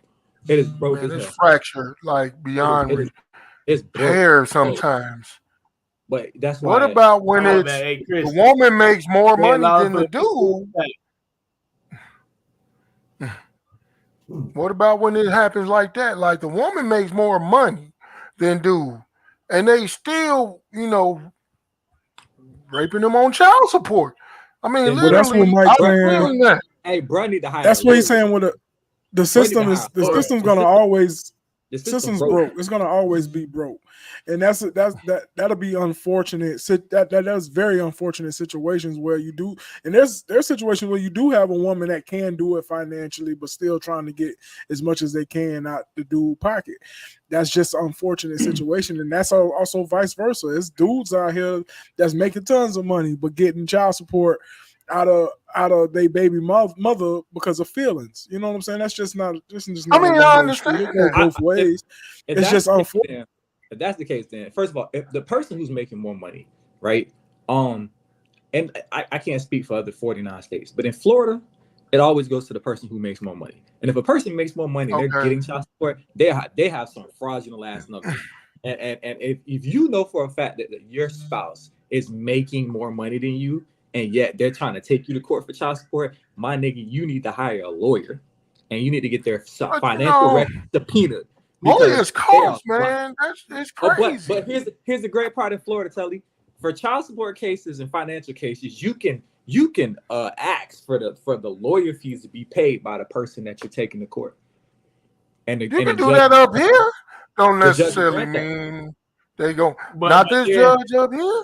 It is broke as hell. It's fractured like beyond repair sometimes. But that's why. What about when the woman makes more money than the dude? What about when it happens like that? Like the woman makes more money than dude, and they still, raping them on child support. I mean, literally, that's what Mike's saying. Hey, bro, need to hire. That's what he's saying. With the system is system's gonna always. The system's broke. It's gonna always be broke, and that'll be unfortunate. That's very unfortunate situations where you do, and there's situations where you do have a woman that can do it financially, but still trying to get as much as they can out the dude pocket. That's just an unfortunate situation, and that's also vice versa. It's dudes out here that's making tons of money but getting child support out of their baby mother because of feelings. You know what I'm saying? That's just not. I mean, I understand. It goes both ways. It's just unfortunate. If that's the case, then first of all, if the person who's making more money, right? And I can't speak for other 49 states, but in Florida, it always goes to the person who makes more money. And if a person makes more money, they're getting child support. They have some fraudulent ass numbers. And if you know for a fact that your spouse is making more money than you, and yet they're trying to take you to court for child support, my nigga, you need to hire a lawyer, and you need to get their financial record subpoenaed. Lawyers cost, man. That's crazy. But here's the great part in Florida, Telly. For child support cases and financial cases, you can ask for the lawyer fees to be paid by the person that you're taking to court. And you can do that up here. Don't necessarily mean they go. Not this judge up here.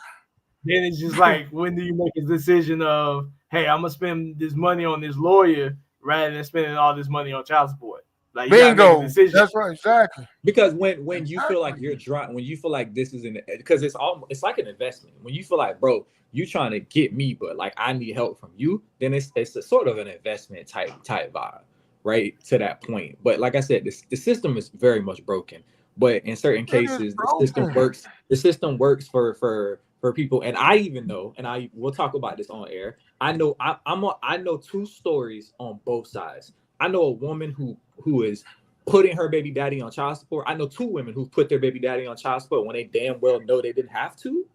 Then it's just like, when do you make a decision of, hey, I'm gonna spend this money on this lawyer rather than spending all this money on child support? Like, bingo. That's right, exactly. Because when you feel like you're dry, when you feel like this is because it's like an investment. When you feel like, bro, you trying to get me, but like I need help from you, then it's a sort of an investment type vibe, right? To that point. But like I said, the system is very much broken. But in certain cases, the system works for people, and I even know, and we'll talk about this on air. I know I know two stories on both sides. I know a woman who is putting her baby daddy on child support. I know two women who put their baby daddy on child support when they damn well know they didn't have to.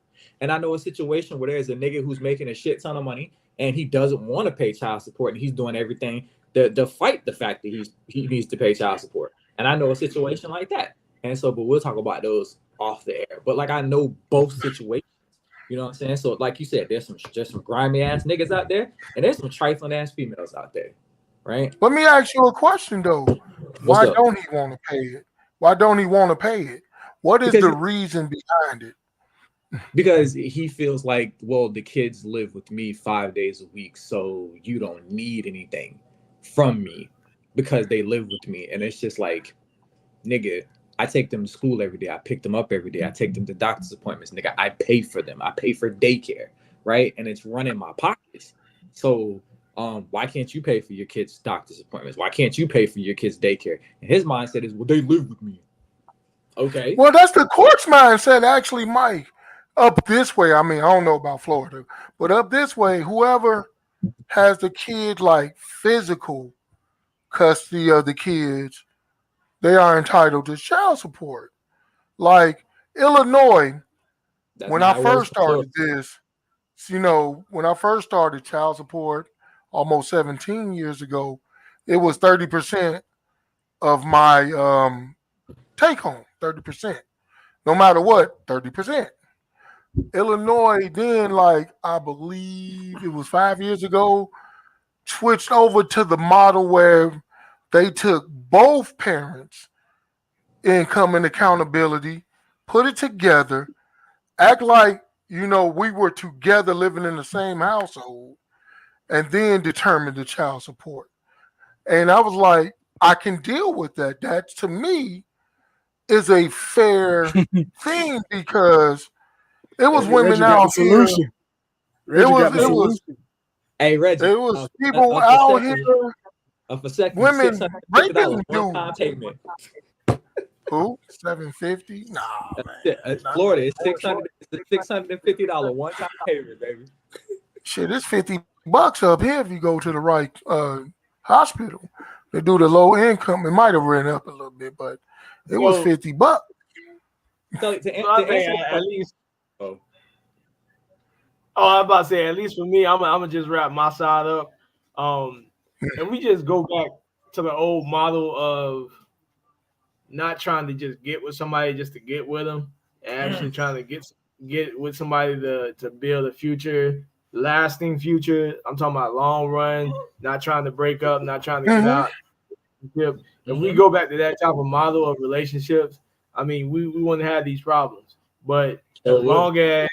And I know a situation where there's a nigga who's making a shit ton of money and he doesn't want to pay child support, and he's doing everything to fight the fact that he needs to pay child support. And I know a situation like that. And so, but we'll talk about those off the air. But like, I know both situations. You know what I'm saying? So like you said, there's some grimy ass niggas out there, and there's some trifling ass females out there. right? Let me ask you a question though. What's Why up? don't he want to pay it? Why don't he want to pay it? What is Because the reason behind it? because he feels like, well, the kids live with me 5 days a week, so you don't need anything from me because they live with me. And it's just like, nigga, I take them to school every day. I pick them up every day. I take them to doctor's appointments. Nigga, I pay for them. I pay for daycare, right? And it's running my pockets. So why can't you pay for your kids' doctor's appointments? Why can't you pay for your kids' daycare? And his mindset is, well, they live with me. Okay. Well, that's the court's mindset, actually, Mike. Up this way, I mean, I don't know about Florida, but up this way, whoever has the kid like physical custody of the kids, they are entitled to child support. Like Illinois, That's when not I how it works first in Florida. started this, when I first started child support almost 17 years ago, it was 30% of my take home, 30%. No matter what, 30%. Illinois then, like I believe it was 5 years ago, switched over to the model where they took both parents' income and accountability, put it together, act like we were together living in the same household, and then determine the child support. And I was like, I can deal with that. That to me is a fair thing because it was women Reggie got the out here. solution. Reggie got the It was solution. Hey, Reggie. it was people out here, For second, women $650 raping one-time dudes. payment. Who? $750? Nah, man. Florida, it's $650 one-time payment, baby. Shit, it's $50 up here if you go to the right hospital. They do the low income. It might have ran up a little bit, but it was $50. So to I answer think the at least. oh. I'm about to say, at least for me, I'm gonna just wrap my side up. And we just go back to the old model of not trying to just get with somebody just to get with them, and actually trying to get with somebody to build a future, lasting future. I'm talking about long run, not trying to break up, not trying to get out. If we go back to that type of model of relationships, I mean, we wouldn't have these problems. But as long as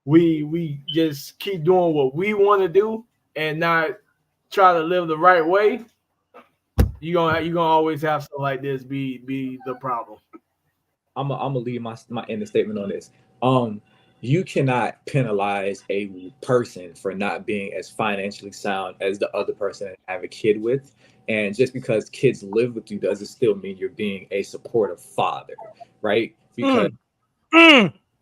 we just keep doing what we want to do and not try to live the right way, you're gonna always have something like this be the problem. I'm gonna leave my end statement on this. You cannot penalize a person for not being as financially sound as the other person that you have a kid with. And just because kids live with you doesn't still mean you're being a supportive father, right? Because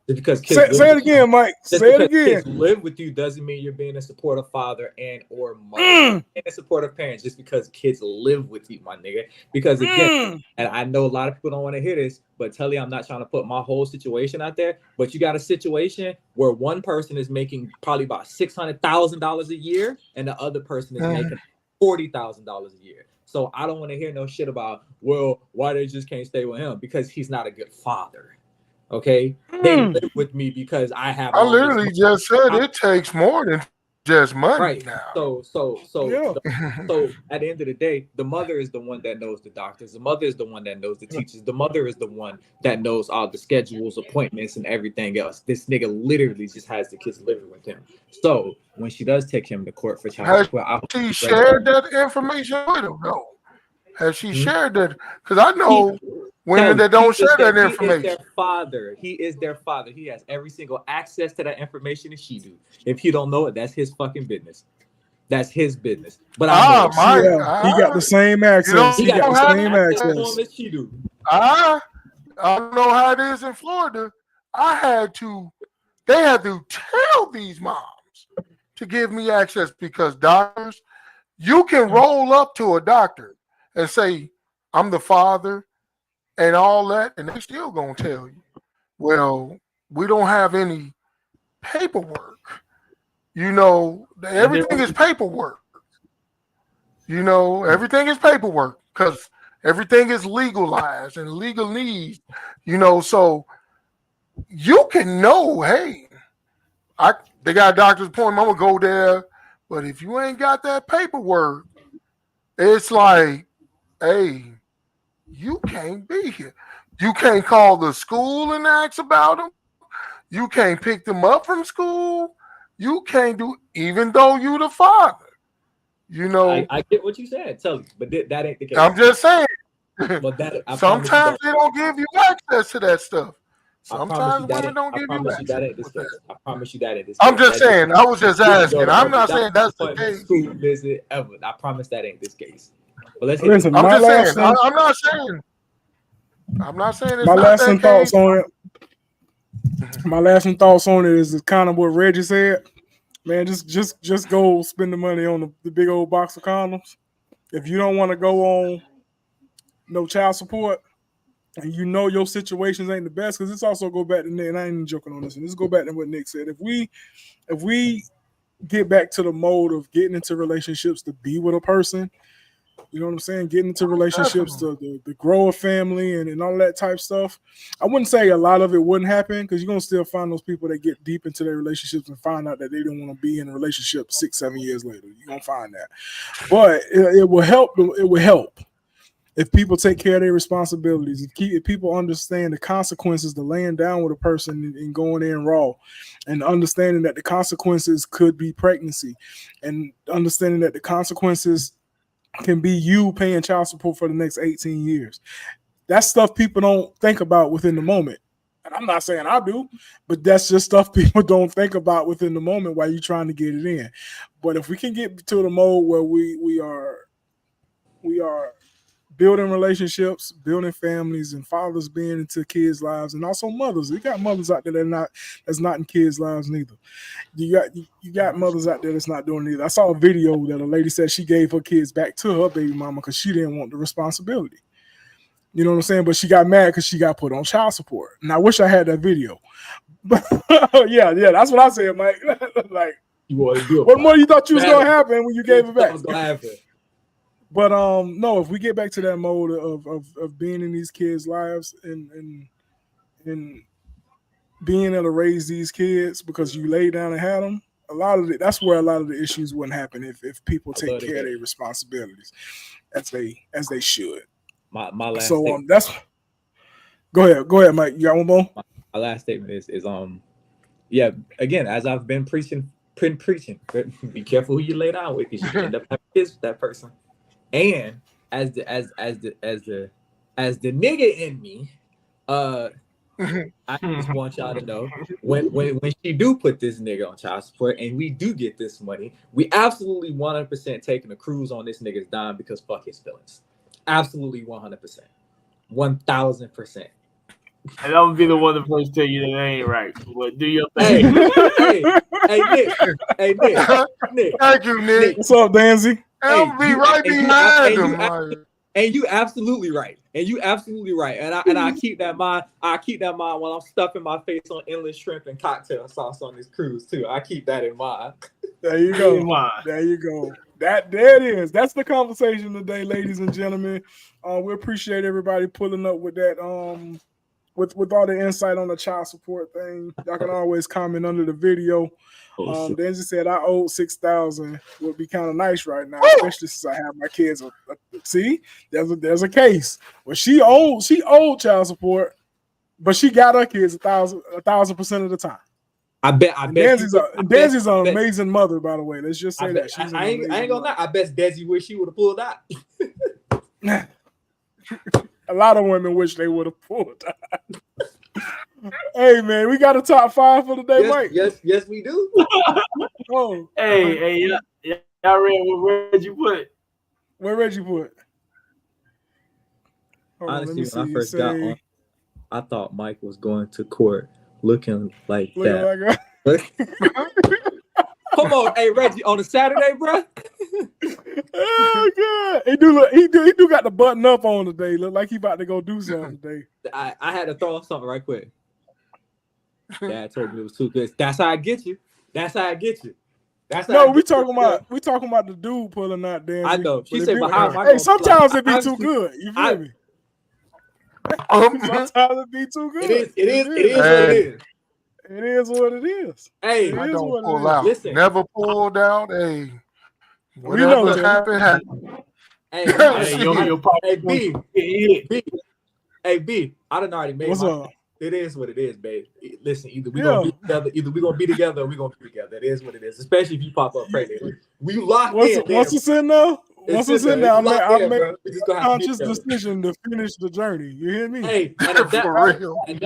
because kids say it again, Mike. Say it again. Kids live with you doesn't mean you're being a supportive father and or mother and a supportive parent. Just because kids live with you, my nigga. Because again, and I know a lot of people don't want to hear this, but tell you I'm not trying to put my whole situation out there. But you got a situation where one person is making probably about $600,000 a year, and the other person is making $40,000 a year. So I don't want to hear no shit about, well, why they just can't stay with him because he's not a good father. Okay, they live with me because I have. I literally just said it takes more than just money right now. So Yeah. so at the end of the day, the mother is the one that knows the doctors. The mother is the one that knows the teachers. The mother is the one that knows all the schedules, appointments, and everything else. This nigga literally just has the kids living with him. So when she does take him to court for child support, Has she shared that information with him? No. Has she shared that? Because I know women that don't share that information. He is their father. He is their father. He has every single access to that information that she do. If he don't know it, that's his fucking business. That's his business. But he got the same access. He got the same access as she do. I don't know how it is in Florida. They had to tell these moms to give me access because doctors, you can roll up to a doctor and say, I'm the father and all that, and they still gonna tell you, well, we don't have any paperwork. Everything is paperwork. Everything is paperwork because everything is legalized and legalese, so you can know, hey, they got a doctor's appointment, I'm gonna go there, but if you ain't got that paperwork, it's like, hey, you can't be here. You can't call the school and ask about them. You can't pick them up from school. You can't do, even though you the father. You know, I get what you said, tell you, but that ain't the case. I'm just saying. But that Sometimes they don't give you access to that stuff. Sometimes women don't give you access. That ain't this case. I promise you that ain't this case. I'm just saying. I was just asking. I'm not saying that's the case. School visit ever. I promise that ain't this case. But let's Listen, I'm just saying. I'm not saying. I'm not saying it's my not lasting that thoughts case. on it. My lasting thoughts on it is kind of what Reggie said. Man, just go spend the money on the big old box of condoms. If you don't want to go on no child support, and you know your situations ain't the best, because this also go back to Nick, and I ain't even joking on this, and this go back to what Nick said. If we get back to the mode of getting into relationships to be with a person, you know what I'm saying? Getting into relationships to grow a family and all that type stuff. I wouldn't say a lot of it wouldn't happen, because you're going to still find those people that get deep into their relationships and find out that they don't want to be in a relationship 6-7 years later. You're going to find that. But it will help. It will help if people take care of their responsibilities. If people understand the consequences to laying down with a person and going in raw, and understanding that the consequences could be pregnancy, and understanding that the consequences can be you paying child support for the next 18 years. That's stuff people don't think about within the moment. And I'm not saying I do, but that's just stuff people don't think about within the moment while you're trying to get it in. But if we can get to the mode where we are building relationships, building families, and fathers being into kids' lives, and also mothers. You got mothers out there that's not in kids' lives neither. You got mothers out there that's not doing it either. I saw a video that a lady said she gave her kids back to her baby mama because she didn't want the responsibility. You know what I'm saying? But she got mad because she got put on child support. And I wish I had that video. But yeah, that's what I said, Mike. Like, what more you thought you was gonna happen when you gave it back? Was gonna happen. But no, if we get back to that mode of being in these kids' lives and being able to raise these kids because you lay down and had them, that's where a lot of the issues wouldn't happen if people take care of their responsibilities as they should. My last so statement. That's go ahead, Mike. You got one more? My last statement is yeah, again, as I've been preaching, be careful who you lay down with, because you end up having kids with that person. And as the nigga in me, I just want y'all to know when she do put this nigga on child support and we do get this money, we absolutely 100% taking a cruise on this nigga's dime, because fuck his feelings. Absolutely 100%. 1000%. And I'm gonna be the one to first tell you that it ain't right. But do your thing. Hey, Nick. Thank you, Nick. What's up, Danzy? I'll be right behind him. And you absolutely right. And I keep that mind. I keep that in mind while I'm stuffing my face on endless shrimp and cocktail sauce on this cruise too. I keep that in mind. There you go. There you go. There it is. That's the conversation today, ladies and gentlemen. We appreciate everybody pulling up with that. With all the insight on the child support thing. Y'all can always comment under the video. Danzy said I owed $6,000 would be kind of nice right now, especially since I have my kids. See, there's a case where she owed child support, but she got her kids 1,000% of the time. I bet Danzy's an amazing mother, by the way. Let's just say that. I ain't gonna lie. I bet Desi wish she would have pulled out. A lot of women wish they would have pulled out. Hey man, we got a top 5 for the day, Mike. Yes, we do. Hey, y'all read what Reggie put? Where Reggie put? Honestly, when I first got on, I thought Mike was going to court looking like that. Come on, hey Reggie, on a Saturday, bro. Oh god, he do got the button up on today. Look like he about to go do something today. I had to throw off something right quick. Dad told me it was too good. That's how I get you. We talking about the dude pulling out Danzy. I know. She said, but how am I hey, sometimes it be too good. You feel me? Sometimes it be too good. It is what it is. It is what it is. Hey, I don't pull out. Listen. Never pulled out. Hey, whatever happened. Hey, your pop. hey, B. B. Hey, B. I done already made What's my. up? It is what it is, babe. Listen, either we Yeah. gonna be together, either we gonna be together, or we gonna be together. It is what it is. Especially if you pop up pregnant. We locked Once in. it's in there, once it's in there, I made bro. We just gonna a have to be conscious together. decision to finish the journey. You hear me? Hey, and at that, For real. at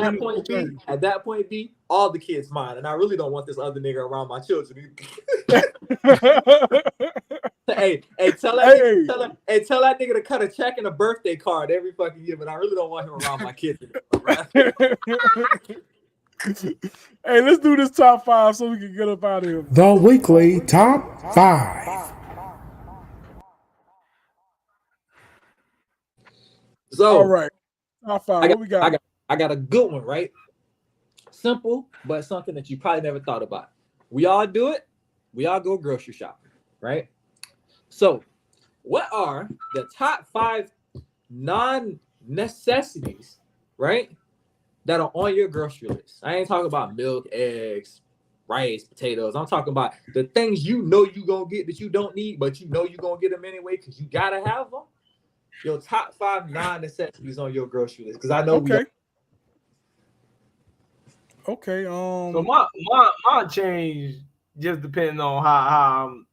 that point, B, all the kids mine, and I really don't want this other nigga around my children. Hey, tell that nigga to cut a check and a birthday card every fucking year, but I really don't want him around my kids anymore, Hey, let's do this top 5 so we can get up out of here. The weekly top 5. So, All right, top 5. What we got? I got a good one, right? Simple, but something that you probably never thought about. We all do it. We all go grocery shopping, right? So, what are the top 5 non-necessities, right, that are on your grocery list? I ain't talking about milk, eggs, rice, potatoes. I'm talking about the things you know you gonna get that you don't need, but you know you gonna get them anyway because you gotta have them. Your top 5 non-necessities on your grocery list, because I know Okay. So my change just depending on how I'm.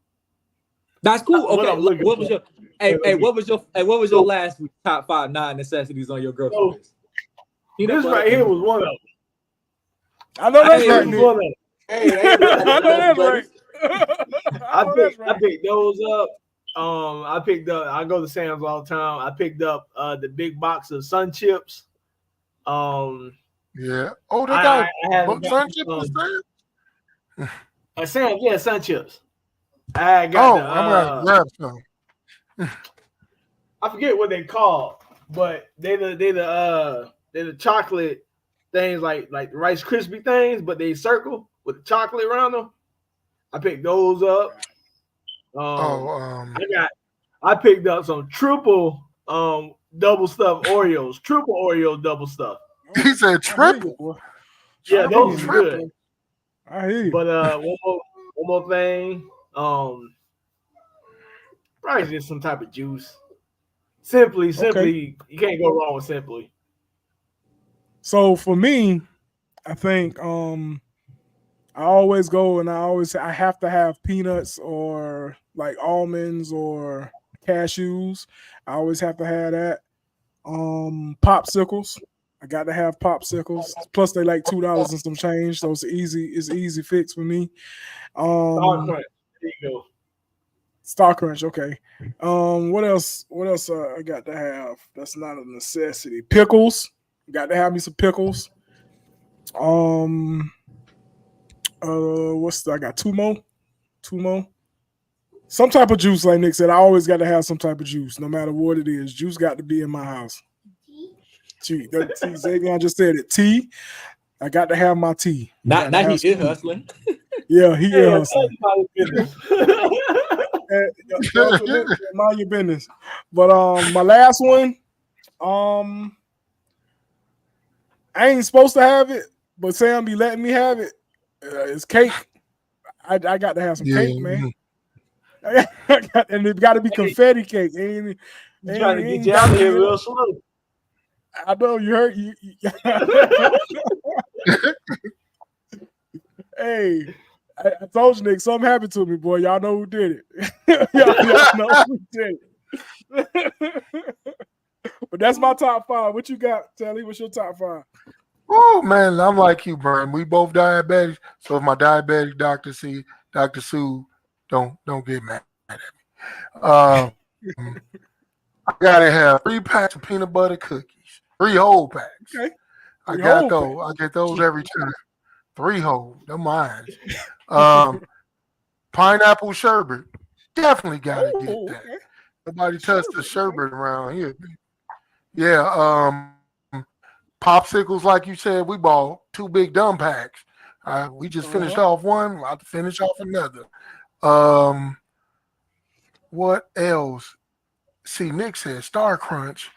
That's cool. What Okay, I'm looking what was for. what was your last week's top 5 non-necessities on your grocery So, list? This right here was one of them. I know that's This right, was Nick. one of them. Hey, I know that's right. I picked those up. I go to Sam's all the time. I picked up the big box of Sun Chips. Yeah. Oh, they got Sun Chips Sam's. Sam's, yeah, Sun Chips. I got I'm gonna grab some. I forget what they call, but they the chocolate things like the Rice Krispie things, but they circle with the chocolate around them. I picked those up. I picked up some triple double stuffed Oreos, triple Oreo double stuff. He said triple. Yeah, those are good. I hear you. But one more thing. Probably just some type of juice. Simply, you can't go wrong with Simply. So for me, I think I always go and I have to have peanuts or like almonds or cashews. I always have to have that. Popsicles. I got to have popsicles. Plus they like $2 and some change, so it's easy fix for me. Star Crunch. There you go. Star Crunch, okay. What else? I got to have? That's not a necessity. Pickles. Got to have me some pickles. I got two more. Some type of juice, like Nick said. I always got to have some type of juice, no matter what it is. Juice got to be in my house. Tea. Xavier just said it. Tea. I got to have my tea. Now he is hustling. Yeah, he is hustling. Hustling. Mind your business. But my last one, I ain't supposed to have it, but Sam be letting me have it. It's cake. I got to have some cake, man. And it got to be confetti cake. Trying to get you out of here real slow. I know you heard you. Hey, I told you, Nick, something happened to me, boy. Y'all know who did it. y'all know who did it. But that's my top 5. What you got, Telly? What's your top 5? Oh man, I'm like you, Brian. We both diabetics. So if my diabetic doctor see Dr. Sue, don't get mad at me. I gotta have 3 packs of peanut butter cookies. 3 whole packs. Okay. I got those. I get those every time. 3 whole. They're mine. Pineapple sherbet. Definitely gotta get that. Okay. Nobody touched the sherbet around here. Yeah. Popsicles, like you said, we bought 2 big dumb packs. We just finished off one. We'll have to finish off another. What else? See, Nick said Star Crunch.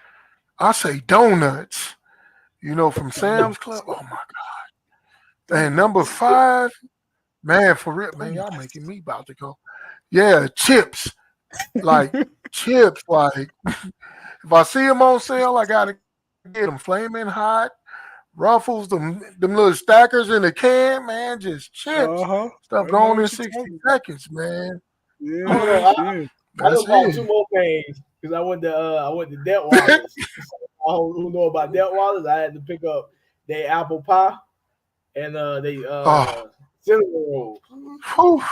I say donuts. From Sam's Club. Oh my God. And number 5, man, for real, man, y'all making me about to go. Yeah, chips. like chips. Like if I see them on sale, I gotta get them flaming hot. Ruffles, them little stackers in the can, man, just chips. Uh-huh. Stuff I know gone in what you're 60 talking about. seconds, man. Yeah, I don't know. yeah. I That's just bought it. 2 more things because I went to Debt Wallets. Who know about Debt Wallets? I had to pick up their apple pie and they Oh. cinnamon rolls. Whew.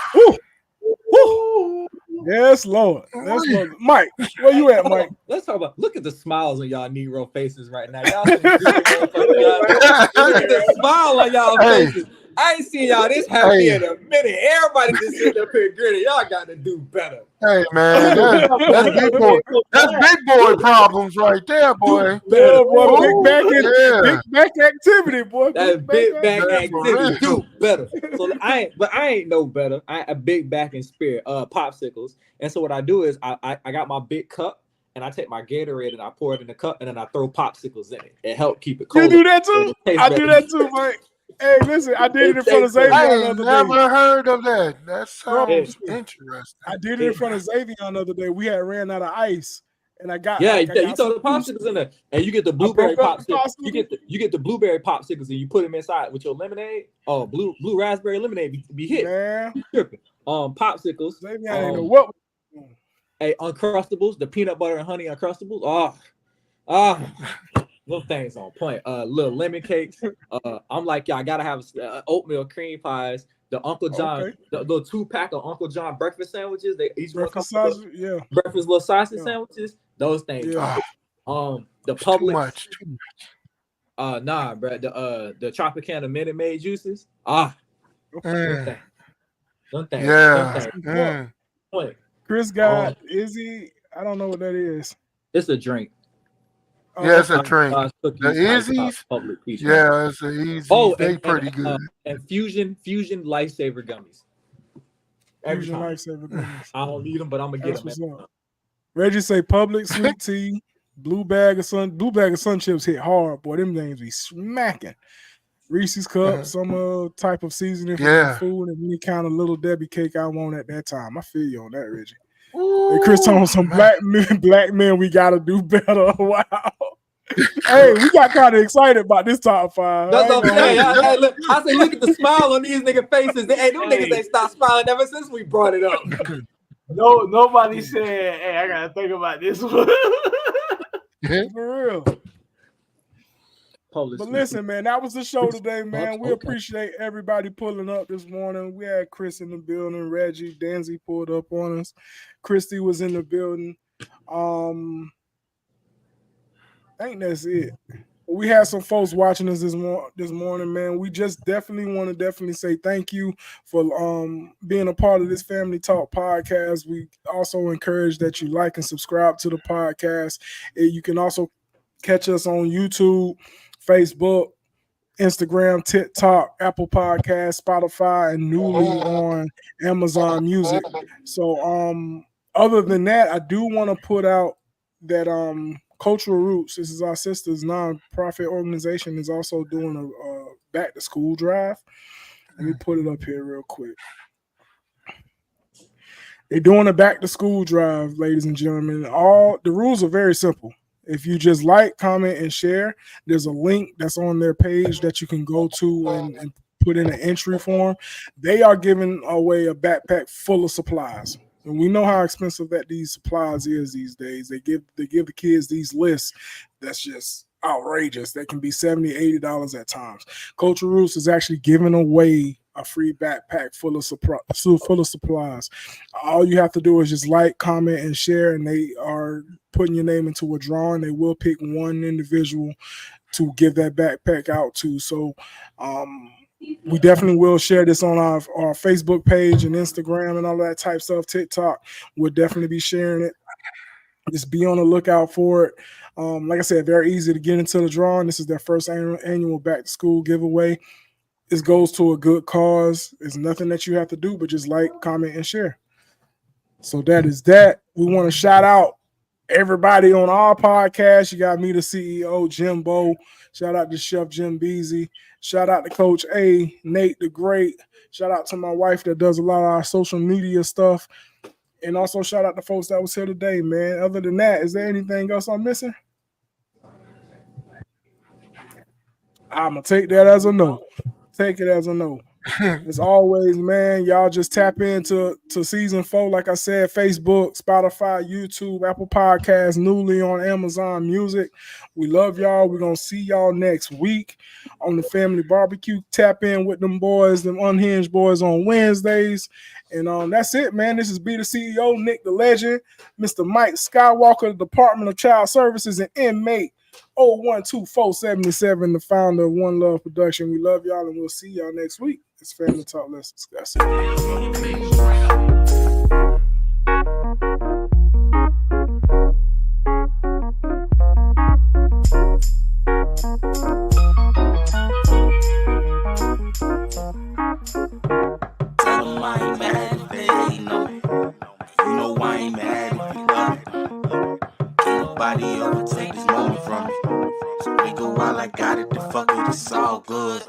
Woo! Yes, Lord. Yes, Lord. Mike, where you at, Mike? Let's talk about. Look at the smiles on y'all Negro faces right now. Y'all some good motherfuckers. Y'all. Look at the smile on y'all Hey. faces. I ain't seen y'all this happy Hey. in a minute. Everybody just sitting up here gritty. Y'all got to do better. Hey, man, that's big boy. That's big boy problems right there, boy. Yeah, boy, big Ooh, back, yeah. big back activity, boy. That's big back Yeah, for activity. real. Do better. So I ain't no better. I a big back in spirit. Popsicles. And so what I do is I got my big cup and I take my Gatorade and I pour it in the cup and then I throw popsicles in it. It helps keep it cold. You do that too? It tastes I do better. that too, Mike. Hey, listen, I did it in It front of tastes better. I Xavier the ain't other never day. heard of that. That sounds interesting. I did it in front of Xavier the other day. We had ran out of ice, and I got Yeah, I you got throw the some popsicles in there, and you get the blueberry broke up the popsicles. You get the blueberry popsicles, and you put them inside with your lemonade. Oh, blue raspberry lemonade be hit. Man, You tripping. Popsicles. Xavier, I didn't know what. Hey, Uncrustables, the peanut butter and honey Uncrustables. Little things on point. Little lemon cakes. I'm like, y'all gotta have oatmeal cream pies. The Uncle John, Okay. the 2-pack of Uncle John breakfast sandwiches. They each one Breakfast come with sausage, yeah. breakfast little sausage Yeah. sandwiches. Those things. Yeah. The It's too Publix. much. Nah, bro. The Tropicana Minute Maid juices. Mm, Them things. yeah. Mm. Point. Chris got Izzy. I don't know what that is. It's a drink. Yeah, it's a drink. The Izzy's? Public Peach. Yeah, it's an easy. Oh, they pretty good. And Fusion Lifesaver gummies. Every Fusion time. Lifesaver gummies. I don't need them, but I'm gonna get That's them. what's up. Reggie say Public sweet tea, blue bag of sun chips hit hard. Boy, them things be smacking. Reese's cup, some type of seasoning for Yeah. food, and any kind of Little Debbie cake I want at that time. I feel you on that, Reggie. Ooh, Hey, Chris on some man. black men, we gotta do better. Wow. Hey, we got kind of excited about this top 5. That's what I'm saying. Yeah. I say, look at the smile on these nigga faces. Hey, them niggas ain't stopped smiling ever since we brought it up. No, nobody said, "Hey, I gotta think about this one." For real. But listen, man, that was the show today, man. We appreciate everybody pulling up this morning. We had Chris in the building, Reggie, Danzy pulled up on us. Christy was in the building. I think that's it. We had some folks watching us this morning, man. We just definitely want to say thank you for being a part of this Family Talk podcast. We also encourage that you like and subscribe to the podcast. You can also catch us on YouTube, Facebook, Instagram, TikTok, Apple Podcasts, Spotify, and newly on Amazon Music. So other than that, I do want to put out that Cultural Roots, this is our sister's nonprofit organization, is also doing a back to school drive. Let me put it up here real quick. They're doing a back to school drive, ladies and gentlemen. The rules are very simple. If you just like, comment, and share, there's a link that's on their page that you can go to and put in an entry form. They are giving away a backpack full of supplies. And we know how expensive that these supplies is these days. They give the kids these lists that's just outrageous. That can be $70, $80 at times. Cultural Roots is actually giving away a free backpack full of supplies. All you have to do is just like, comment, and share, and they are putting your name into a drawing. They will pick one individual to give that backpack out to. So we definitely will share this on our Facebook page and Instagram and all that type stuff. TikTok, we'll definitely be sharing it. Just be on the lookout for it. Like I said, very easy to get into the drawing. This is their first annual back to school giveaway. This goes to a good cause. It's nothing that you have to do but just like, comment, and share. So that is that. We want to shout out everybody on our podcast. You got me, the CEO, Jimbo. Shout out to Chef Jim Beasy. Shout out to Coach A, Nate the Great. Shout out to my wife that does a lot of our social media stuff. And also shout out to folks that was here today, man. Other than that, is there anything else I'm missing? I'm going to take that as a no. Take it as a no. As always, man, y'all just tap into season 4. Like I said, Facebook, Spotify, YouTube, Apple Podcasts, newly on Amazon Music. We love y'all. We're going to see y'all next week on the Family Barbecue. Tap in with them boys, them unhinged boys on Wednesdays. And that's it, man. This is Be the CEO, Nick the Legend, Mr. Mike Skywalker, the Department of Child Services, and inmate 012477, the founder of One Love Production. We love y'all, and we'll see y'all next week. It's Family Talk. Let's discuss it. Tell them I ain't mad if they ain't know. You know I ain't mad if you love it. Can't nobody overtake this moment from me. So nigga, while I got it, the fuck it, it's all good.